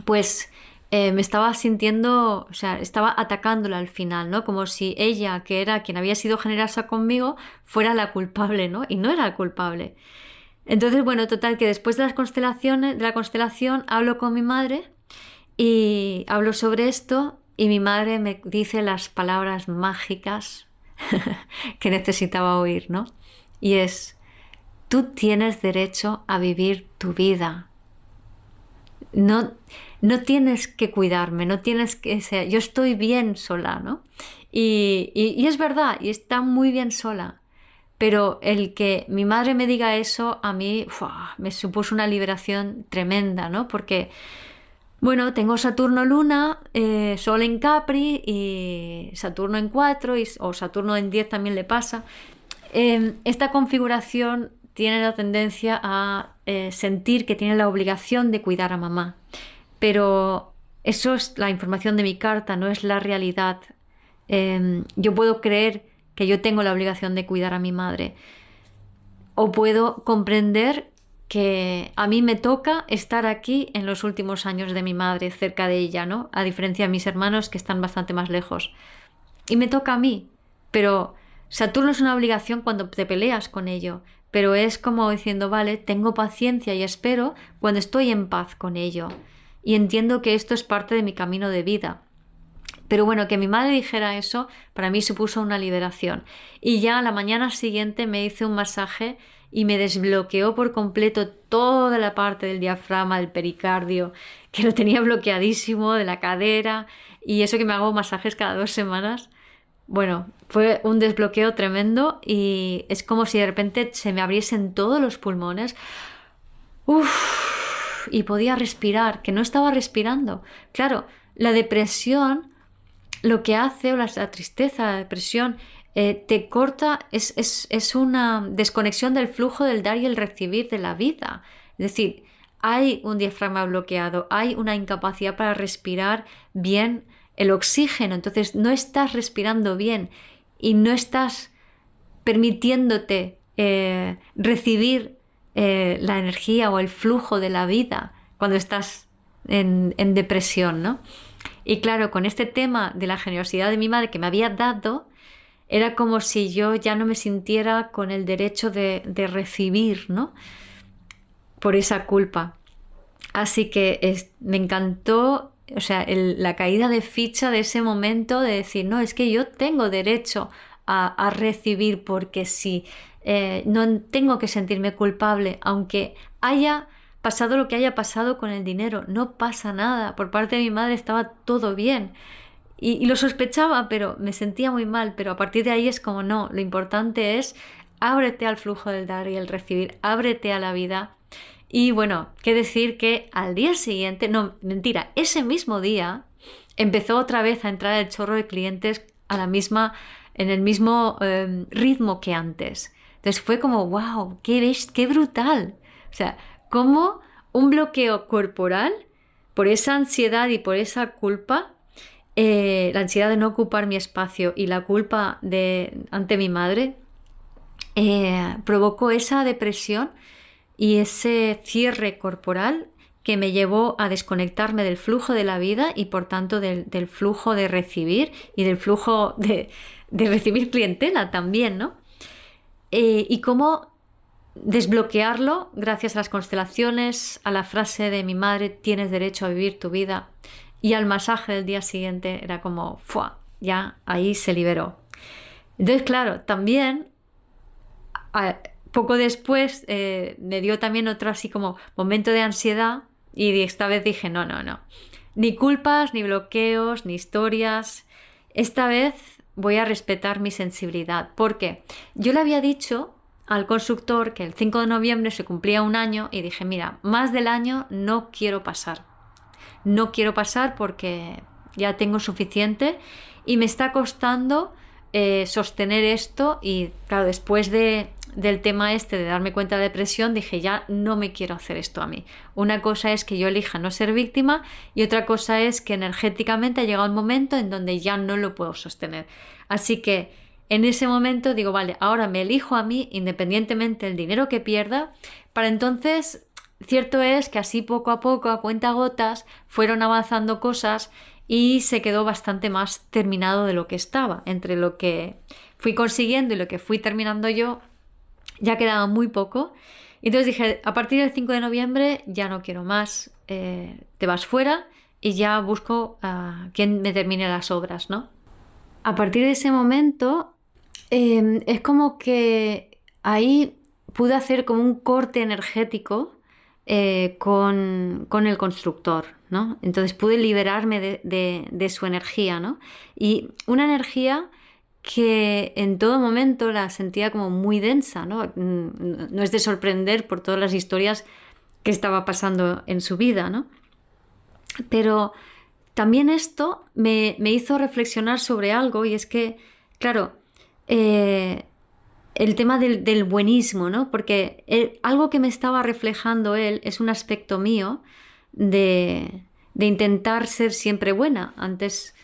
pues me estaba sintiendo, o sea, estaba atacándola al final, ¿no? Como si ella, que era quien había sido generosa conmigo, fuera la culpable, ¿no? Y no era la culpable. Entonces, bueno, total, que después de la constelación hablo con mi madre y hablo sobre esto, y mi madre me dice las palabras mágicas que necesitaba oír, ¿no? Y es: tú tienes derecho a vivir tu vida. No tienes que cuidarme, no tienes que ser... Yo estoy bien sola, ¿no? Y es verdad, y está muy bien sola. Pero el que mi madre me diga eso a mí me supuso una liberación tremenda, ¿no? Porque, bueno, tengo Saturno-Luna, Sol en Capri y Saturno en 4, o Saturno en 10 también le pasa. Esta configuración tiene la tendencia a sentir que tiene la obligación de cuidar a mamá. Pero eso es la información de mi carta, no es la realidad. Yo puedo creer que yo tengo la obligación de cuidar a mi madre, o puedo comprender que a mí me toca estar aquí en los últimos años de mi madre, cerca de ella, ¿no? A diferencia de mis hermanos, que están bastante más lejos. Y me toca a mí, pero Saturno es una obligación cuando te peleas con ello, pero es como diciendo, vale, tengo paciencia y espero cuando estoy en paz con ello, y entiendo que esto es parte de mi camino de vida. Pero bueno, que mi madre dijera eso para mí supuso una liberación. Y ya a la mañana siguiente me hice un masaje y me desbloqueó por completo toda la parte del diafragma, del pericardio, que lo tenía bloqueadísimo, de la cadera, y eso que me hago masajes cada 2 semanas. Bueno, fue un desbloqueo tremendo y es como si de repente se me abriesen todos los pulmones. Y podía respirar, que no estaba respirando. Claro, la depresión lo que hace, o la tristeza, la depresión, te corta, es una desconexión del flujo del dar y el recibir de la vida. Es decir, hay un diafragma bloqueado, hay una incapacidad para respirar bien el oxígeno, entonces no estás respirando bien y no estás permitiéndote recibir la energía o el flujo de la vida cuando estás en depresión, ¿no? Y claro, con este tema de la generosidad de mi madre que me había dado, era como si yo ya no me sintiera con el derecho de recibir, ¿no? Por esa culpa. Así que me encantó, o sea, la caída de ficha de ese momento de decir, no, es que yo tengo derecho a recibir, porque si no tengo que sentirme culpable, aunque haya pasado lo que haya pasado con el dinero, no pasa nada, por parte de mi madre estaba todo bien. Y lo sospechaba, pero me sentía muy mal, pero a partir de ahí es como no, lo importante es ábrete al flujo del dar y el recibir, ábrete a la vida. Y bueno, qué decir que al día siguiente, no, mentira, ese mismo día empezó otra vez a entrar el chorro de clientes en el mismo ritmo que antes. Entonces fue como, wow, qué brutal. O sea, como un bloqueo corporal por esa ansiedad y por esa culpa, la ansiedad de no ocupar mi espacio y la culpa ante mi madre, provocó esa depresión y ese cierre corporal que me llevó a desconectarme del flujo de la vida y por tanto del flujo de recibir y del flujo de recibir clientela también, ¿no? Y cómo desbloquearlo gracias a las constelaciones, a la frase de mi madre, tienes derecho a vivir tu vida, y al masaje del día siguiente era como, ¡fua! Ya ahí se liberó. Entonces, claro, también poco después me dio también otro así como momento de ansiedad y esta vez dije, no, ni culpas, ni bloqueos, ni historias. Esta vez voy a respetar mi sensibilidad, porque yo le había dicho al constructor que el 5 de noviembre se cumplía un año y dije, mira, más del año no quiero pasar. No quiero pasar porque ya tengo suficiente y me está costando sostener esto y claro, después del tema de darme cuenta de depresión, dije ya no me quiero hacer esto a mí. Una cosa es que yo elija no ser víctima y otra cosa es que energéticamente ha llegado un momento en donde ya no lo puedo sostener. Así que en ese momento digo, vale, ahora me elijo a mí independientemente del dinero que pierda, para entonces, cierto es que así poco a poco, a cuentagotas, fueron avanzando cosas y se quedó bastante más terminado de lo que estaba. Entre lo que fui consiguiendo y lo que fui terminando yo, ya quedaba muy poco. Entonces dije, a partir del 5 de noviembre ya no quiero más, te vas fuera y ya busco a quien me termine las obras, ¿no? A partir de ese momento, es como que ahí pude hacer como un corte energético con el constructor, ¿no? Entonces pude liberarme de su energía, ¿no? Y una energía que en todo momento la sentía como muy densa, ¿no? No es de sorprender por todas las historias que estaba pasando en su vida, ¿no? Pero también esto me hizo reflexionar sobre algo y es que, claro, el tema del buenismo, ¿no? Porque algo que me estaba reflejando él es un aspecto mío de intentar ser siempre buena. Antes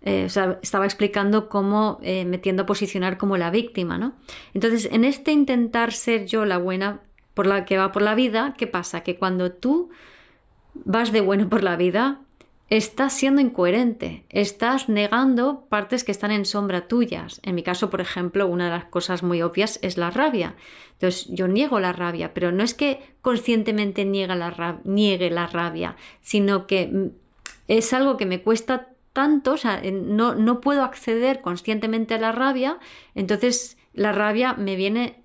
estaba explicando cómo me tiendo a posicionar como la víctima, ¿no? Entonces, en este intentar ser yo la buena por la que va por la vida, ¿qué pasa? Que cuando tú vas de bueno por la vida, estás siendo incoherente, estás negando partes que están en sombra tuyas. En mi caso, por ejemplo, una de las cosas muy obvias es la rabia. Entonces, yo niego la rabia, pero no es que conscientemente niegue la rabia, sino que es algo que me cuesta tanto, o sea, no puedo acceder conscientemente a la rabia, entonces la rabia me viene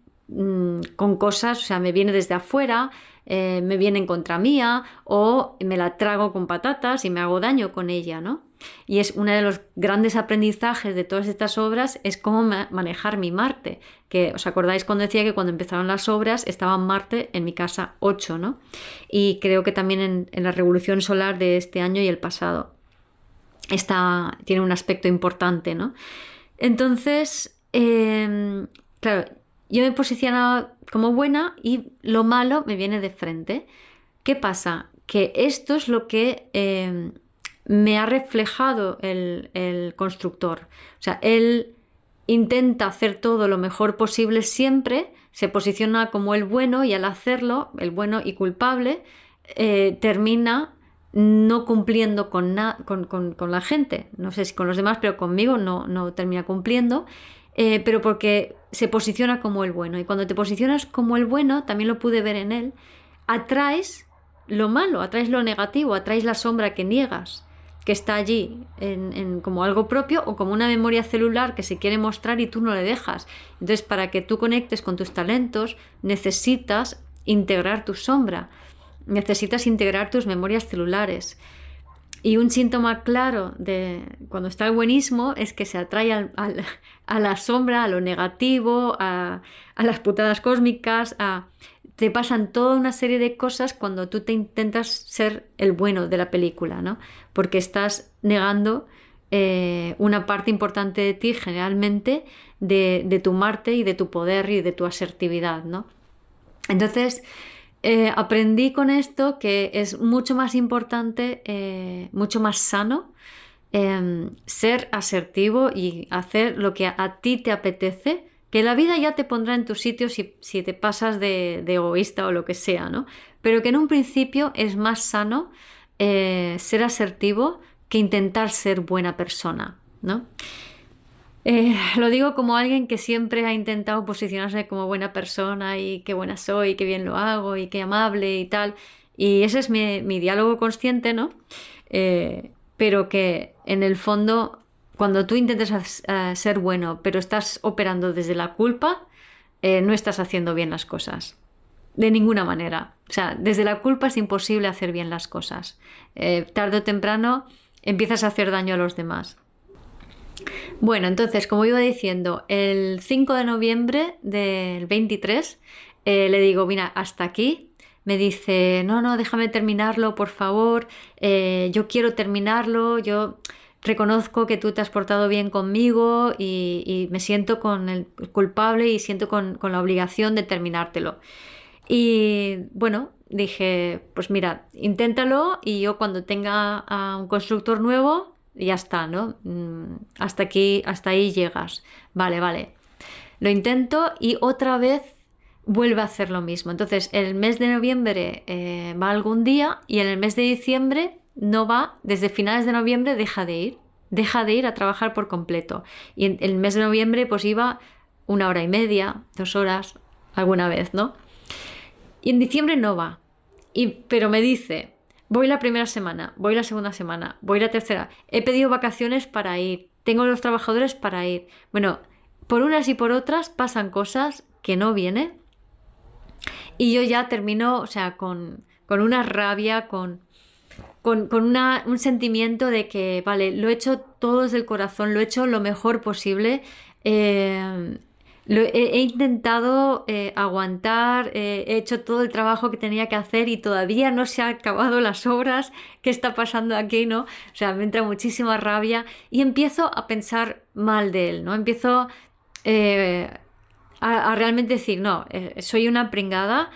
con cosas, o sea, me viene desde afuera, me viene en contra mía o me la trago con patatas y me hago daño con ella, ¿no? Y es uno de los grandes aprendizajes de todas estas obras es cómo manejar mi Marte, que os acordáis cuando decía que cuando empezaron las obras estaba Marte en mi casa 8, ¿no? Y creo que también en la revolución solar de este año y el pasado tiene un aspecto importante, ¿no? Entonces, claro, yo me posicionaba como buena y lo malo me viene de frente. ¿Qué pasa? Que esto es lo que me ha reflejado el constructor. O sea, él intenta hacer todo lo mejor posible siempre, se posiciona como el bueno y al hacerlo, el bueno y culpable, termina no cumpliendo con la gente. No sé si con los demás, pero conmigo no termina cumpliendo. Pero porque se posiciona como el bueno. Y cuando te posicionas como el bueno, también lo pude ver en él, atraes lo malo, atraes lo negativo, atraes la sombra que niegas. que está allí como algo propio o como una memoria celular que se quiere mostrar y tú no le dejas. Entonces, para que tú conectes con tus talentos, necesitas integrar tu sombra, necesitas integrar tus memorias celulares. Y un síntoma claro de cuando está el buenismo es que se atrae a la sombra, a lo negativo, a las putadas cósmicas, te pasan toda una serie de cosas cuando tú te intentas ser el bueno de la película, ¿no? Porque estás negando una parte importante de ti, generalmente, de tu Marte y de tu poder y de tu asertividad, ¿no? Entonces, aprendí con esto que es mucho más importante, mucho más sano, ser asertivo y hacer lo que a ti te apetece, que la vida ya te pondrá en tu sitio si te pasas de egoísta o lo que sea, ¿no? Pero que en un principio es más sano ser asertivo que intentar ser buena persona, ¿no? Lo digo como alguien que siempre ha intentado posicionarse como buena persona y qué buena soy, qué bien lo hago y qué amable y tal. Y ese es mi diálogo consciente, ¿no? Pero que en el fondo, cuando tú intentas ser bueno, pero estás operando desde la culpa, no estás haciendo bien las cosas. De ninguna manera. O sea, desde la culpa es imposible hacer bien las cosas. Tarde o temprano empiezas a hacer daño a los demás. Bueno, entonces, como iba diciendo, el 5 de noviembre del 23 le digo, mira, hasta aquí. Me dice, no, déjame terminarlo, por favor. Yo quiero terminarlo, yo reconozco que tú te has portado bien conmigo y me siento con el culpable y siento con la obligación de terminártelo. Y bueno, dije, pues mira, inténtalo y yo cuando tenga a un constructor nuevo, ya está, ¿no? Hasta aquí, hasta ahí llegas. Vale. Lo intento y otra vez vuelve a hacer lo mismo. Entonces, el mes de noviembre va algún día y en el mes de diciembre no va, desde finales de noviembre deja de ir a trabajar por completo. Y en el mes de noviembre pues iba 1 hora y media, 2 horas, alguna vez, ¿no? Y en diciembre no va. Pero me dice, voy la primera semana, voy la segunda semana, voy la tercera. He pedido vacaciones para ir, tengo los trabajadores para ir. Bueno, por unas y por otras pasan cosas que no viene. Y yo ya termino, o sea, con una rabia, con un sentimiento de que, vale, lo he hecho todo desde el corazón, lo he hecho lo mejor posible. He intentado aguantar, he hecho todo el trabajo que tenía que hacer y todavía no se han acabado las obras. ¿Qué está pasando aquí, no? O sea, me entra muchísima rabia y empiezo a pensar mal de él, ¿no? Empiezo a realmente decir, no, soy una pringada,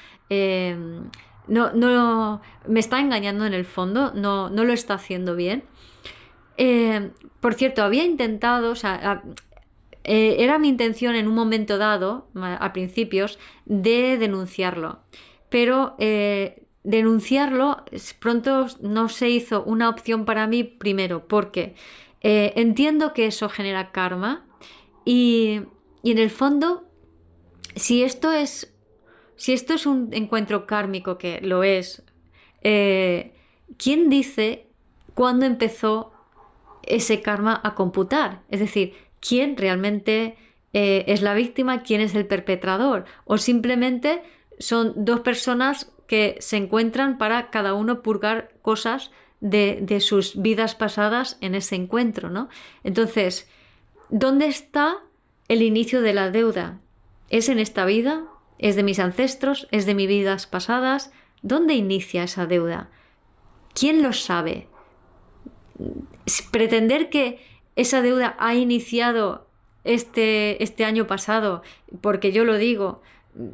no, me está engañando en el fondo, no lo está haciendo bien. Por cierto, había intentado, o sea, era mi intención en un momento dado, a principios, de denunciarlo. Pero denunciarlo pronto no se hizo una opción para mí, primero, porque entiendo que eso genera karma y en el fondo, si esto es un encuentro kármico, que lo es, ¿quién dice cuándo empezó ese karma a computar? Es decir, ¿quién realmente es la víctima? ¿Quién es el perpetrador? O simplemente son dos personas que se encuentran para cada uno purgar cosas de sus vidas pasadas en ese encuentro, ¿no? Entonces, ¿dónde está el inicio de la deuda? ¿Es en esta vida? ¿Es de mis ancestros? ¿Es de mis vidas pasadas? ¿Dónde inicia esa deuda? ¿Quién lo sabe? Pretender que esa deuda ha iniciado este año pasado, porque yo lo digo,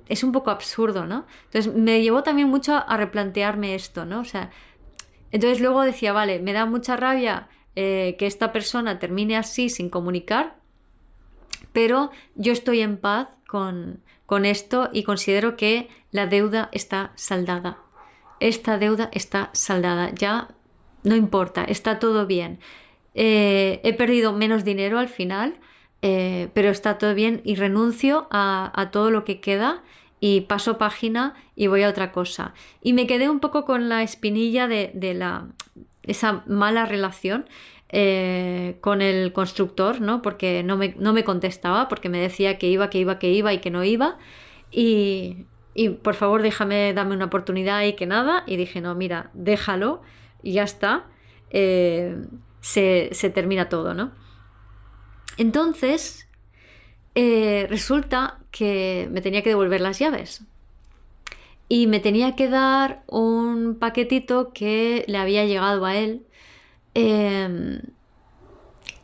es un poco absurdo, ¿no? Entonces me llevó también mucho a replantearme esto, ¿no? O sea, entonces luego decía, vale, me da mucha rabia que esta persona termine así sin comunicar, pero yo estoy en paz con esto y considero que la deuda está saldada. Esta deuda está saldada, ya no importa, está todo bien. He perdido menos dinero al final, pero está todo bien y renuncio a todo lo que queda y paso página y voy a otra cosa. Y me quedé un poco con la espinilla de esa mala relación con el constructor, ¿no? Porque no me contestaba, porque me decía que iba y que no iba. Y por favor dame una oportunidad y que nada. Y dije, no, mira, déjalo y ya está. Se termina todo, ¿no? Entonces, resulta que me tenía que devolver las llaves. Y me tenía que dar un paquetito que le había llegado a él.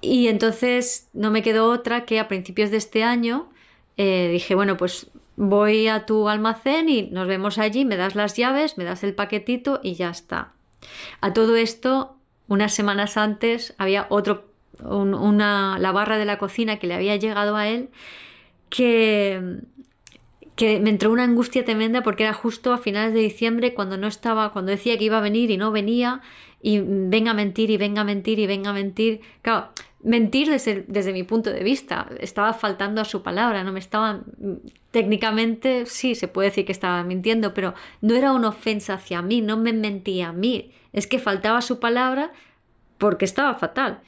Y entonces no me quedó otra que a principios de este año dije, bueno, pues voy a tu almacén y nos vemos allí, me das las llaves, me das el paquetito y ya está. A todo esto, unas semanas antes había la barra de la cocina que le había llegado a él que me entró una angustia tremenda porque era justo a finales de diciembre cuando no estaba, cuando decía que iba a venir y no venía, y venga a mentir y venga a mentir y venga a mentir. Claro, mentir desde mi punto de vista, estaba faltando a su palabra, no me estaba, técnicamente sí, se puede decir que estaba mintiendo, pero no era una ofensa hacia mí, no me mentía a mí, es que faltaba a su palabra porque estaba fatal.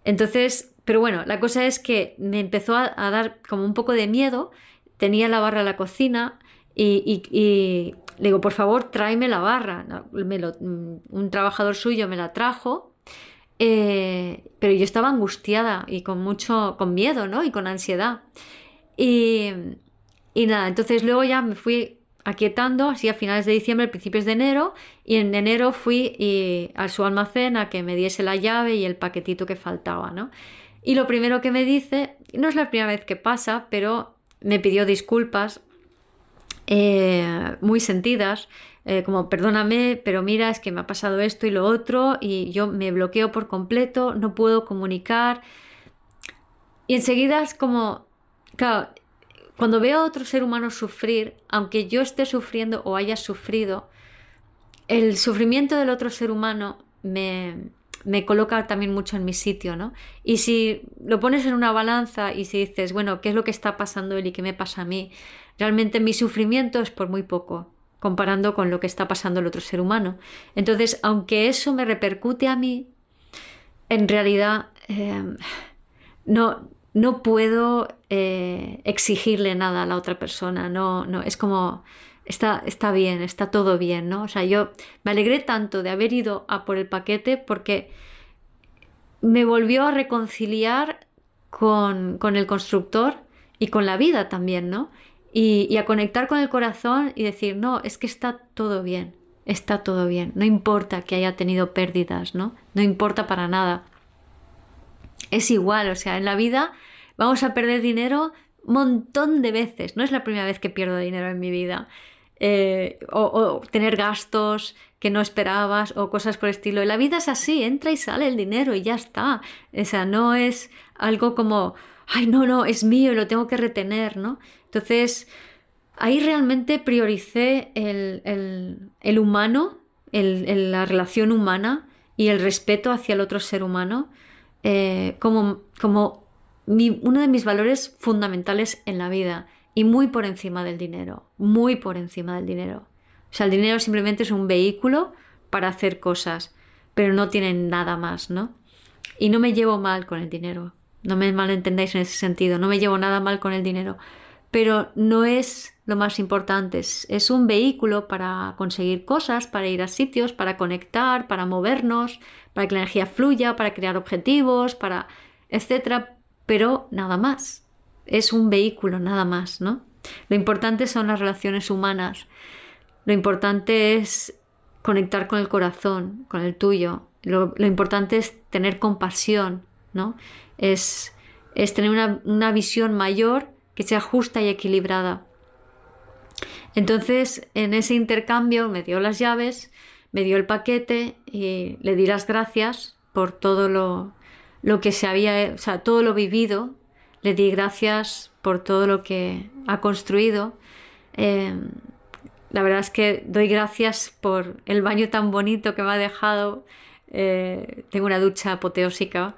Entonces, pero bueno, la cosa es que me empezó a dar como un poco de miedo. Tenía la barra en la cocina y le digo, por favor, tráeme la barra. Un trabajador suyo me la trajo, pero yo estaba angustiada y con miedo, ¿no? Y con ansiedad. Y nada, entonces luego ya me fui aquietando, así a finales de diciembre, principios de enero, y en enero fui a su almacén a que me diese la llave y el paquetito que faltaba, ¿no? Y lo primero que me dice, no es la primera vez que pasa, pero me pidió disculpas muy sentidas, como perdóname, pero mira, es que me ha pasado esto y lo otro y yo me bloqueo por completo, no puedo comunicar. Y enseguida es como, claro, cuando veo a otro ser humano sufrir, aunque yo esté sufriendo o haya sufrido, el sufrimiento del otro ser humano me coloca también mucho en mi sitio, ¿no? Y si lo pones en una balanza y si dices, bueno, ¿qué es lo que está pasando él y qué me pasa a mí? Realmente mi sufrimiento es por muy poco, comparando con lo que está pasando el otro ser humano. Entonces, aunque eso me repercute a mí, en realidad no puedo exigirle nada a la otra persona. No, es como... Está bien, está todo bien, ¿no? O sea, yo me alegré tanto de haber ido a por el paquete porque me volvió a reconciliar con el constructor y con la vida también, ¿no? Y a conectar con el corazón y decir, no, es que está todo bien, no importa que haya tenido pérdidas, ¿no? No importa para nada. Es igual, o sea, en la vida vamos a perder dinero un montón de veces, no es la primera vez que pierdo dinero en mi vida. O tener gastos que no esperabas o cosas por el estilo. La vida es así, entra y sale el dinero y ya está. O sea, no es algo como, ay, no, es mío y lo tengo que retener, ¿no? Entonces, ahí realmente prioricé el humano, la relación humana y el respeto hacia el otro ser humano como uno de mis valores fundamentales en la vida. Y muy por encima del dinero, muy por encima del dinero. O sea, el dinero simplemente es un vehículo para hacer cosas, pero no tiene nada más, ¿no? Y no me llevo mal con el dinero, no me malentendáis en ese sentido, no me llevo nada mal con el dinero, pero no es lo más importante, es un vehículo para conseguir cosas, para ir a sitios, para conectar, para movernos, para que la energía fluya, para crear objetivos, para etcétera, pero nada más. Es un vehículo nada más, ¿no? Lo importante son las relaciones humanas. Lo importante es conectar con el corazón, con el tuyo. Lo importante es tener compasión, ¿no? Es tener una visión mayor que sea justa y equilibrada. Entonces, en ese intercambio me dio las llaves, me dio el paquete y le di las gracias por todo lo que o sea, todo lo vivido. Le di gracias por todo lo que ha construido. La verdad es que doy gracias por el baño tan bonito que me ha dejado. Tengo una ducha apoteósica.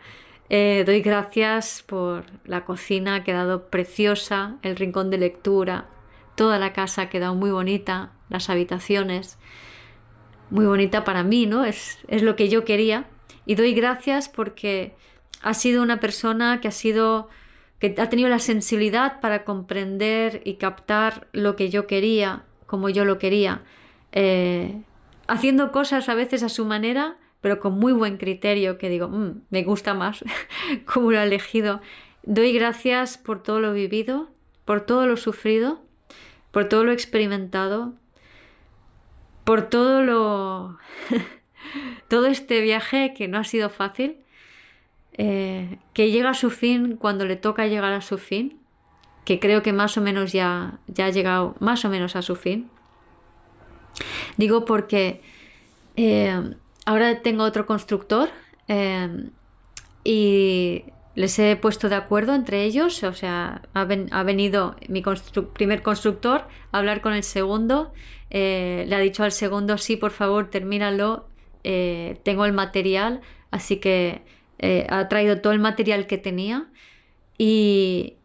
Doy gracias por la cocina, ha quedado preciosa, el rincón de lectura, toda la casa ha quedado muy bonita, las habitaciones. muy bonita para mí, ¿no? Es lo que yo quería. Y doy gracias porque ha sido una persona que ha tenido la sensibilidad para comprender y captar lo que yo quería, como yo lo quería, haciendo cosas a veces a su manera, pero con muy buen criterio, que digo, me gusta más cómo lo ha elegido. Doy gracias por todo lo vivido, por todo lo sufrido, por todo lo experimentado, por todo todo este viaje que no ha sido fácil, que llega a su fin cuando le toca llegar a su fin, que creo que más o menos ya ha llegado más o menos a su fin. Digo porque ahora tengo otro constructor y les he puesto de acuerdo entre ellos, o sea, ha venido mi primer constructor a hablar con el segundo, le ha dicho al segundo, sí, por favor, termínalo, tengo el material, así que ha traído todo el material que tenía y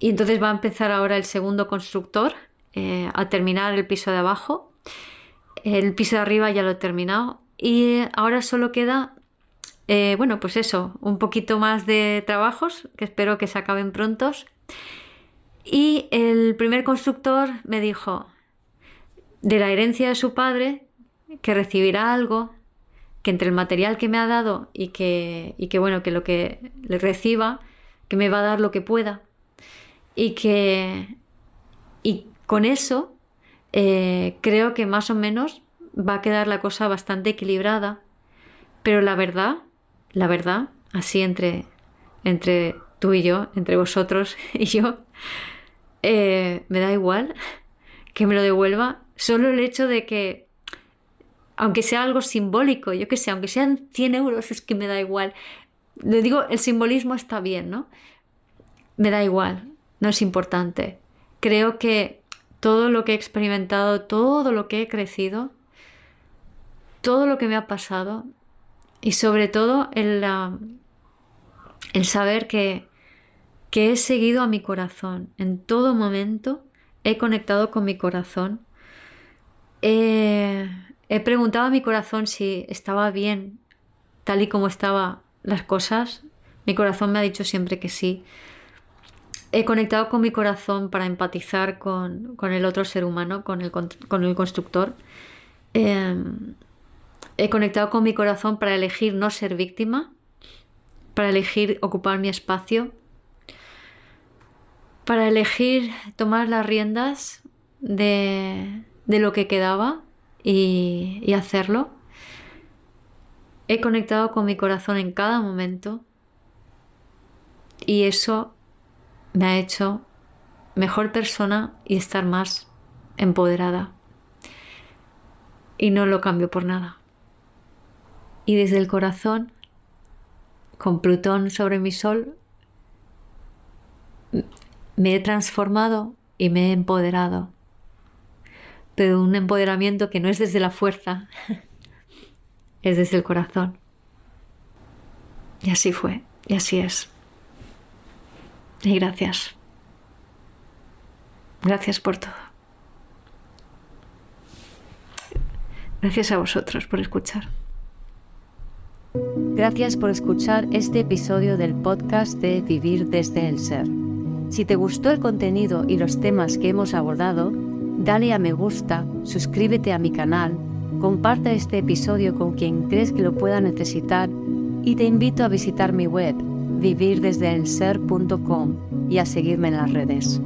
entonces va a empezar ahora el segundo constructor a terminar el piso de abajo. El piso de arriba ya lo he terminado y ahora solo queda, bueno, pues eso, un poquito más de trabajos que espero que se acaben prontos. Y el primer constructor me dijo de la herencia de su padre que recibirá algo, que entre el material que me ha dado y que bueno, que lo que le reciba, que me va a dar lo que pueda y con eso creo que más o menos va a quedar la cosa bastante equilibrada, pero la verdad, así entre tú y yo, entre vosotros y yo, me da igual que me lo devuelva, solo el hecho de que, aunque sea algo simbólico, yo qué sé, aunque sean 100 euros, es que me da igual. Le digo, el simbolismo está bien, ¿no? Me da igual, no es importante. Creo que todo lo que he experimentado, todo lo que he crecido, todo lo que me ha pasado y sobre todo el saber que he seguido a mi corazón. En todo momento he conectado con mi corazón. He preguntado a mi corazón si estaba bien tal y como estaban las cosas. Mi corazón me ha dicho siempre que sí. He conectado con mi corazón para empatizar con el otro ser humano, con el constructor. He conectado con mi corazón para elegir no ser víctima, para elegir ocupar mi espacio, para elegir tomar las riendas de lo que quedaba y hacerlo. He conectado con mi corazón en cada momento y eso me ha hecho mejor persona y estar más empoderada. Y no lo cambio por nada. Y desde el corazón, con Plutón sobre mi sol, me he transformado y me he empoderado. Pero un empoderamiento que no es desde la fuerza, es desde el corazón. Y así fue, y así es. Y gracias. Gracias por todo. Gracias a vosotros por escuchar. Gracias por escuchar este episodio del podcast de Vivir desde el Ser. Si te gustó el contenido y los temas que hemos abordado, dale a me gusta, suscríbete a mi canal, comparte este episodio con quien crees que lo pueda necesitar y te invito a visitar mi web vivirdesdeelser.com y a seguirme en las redes.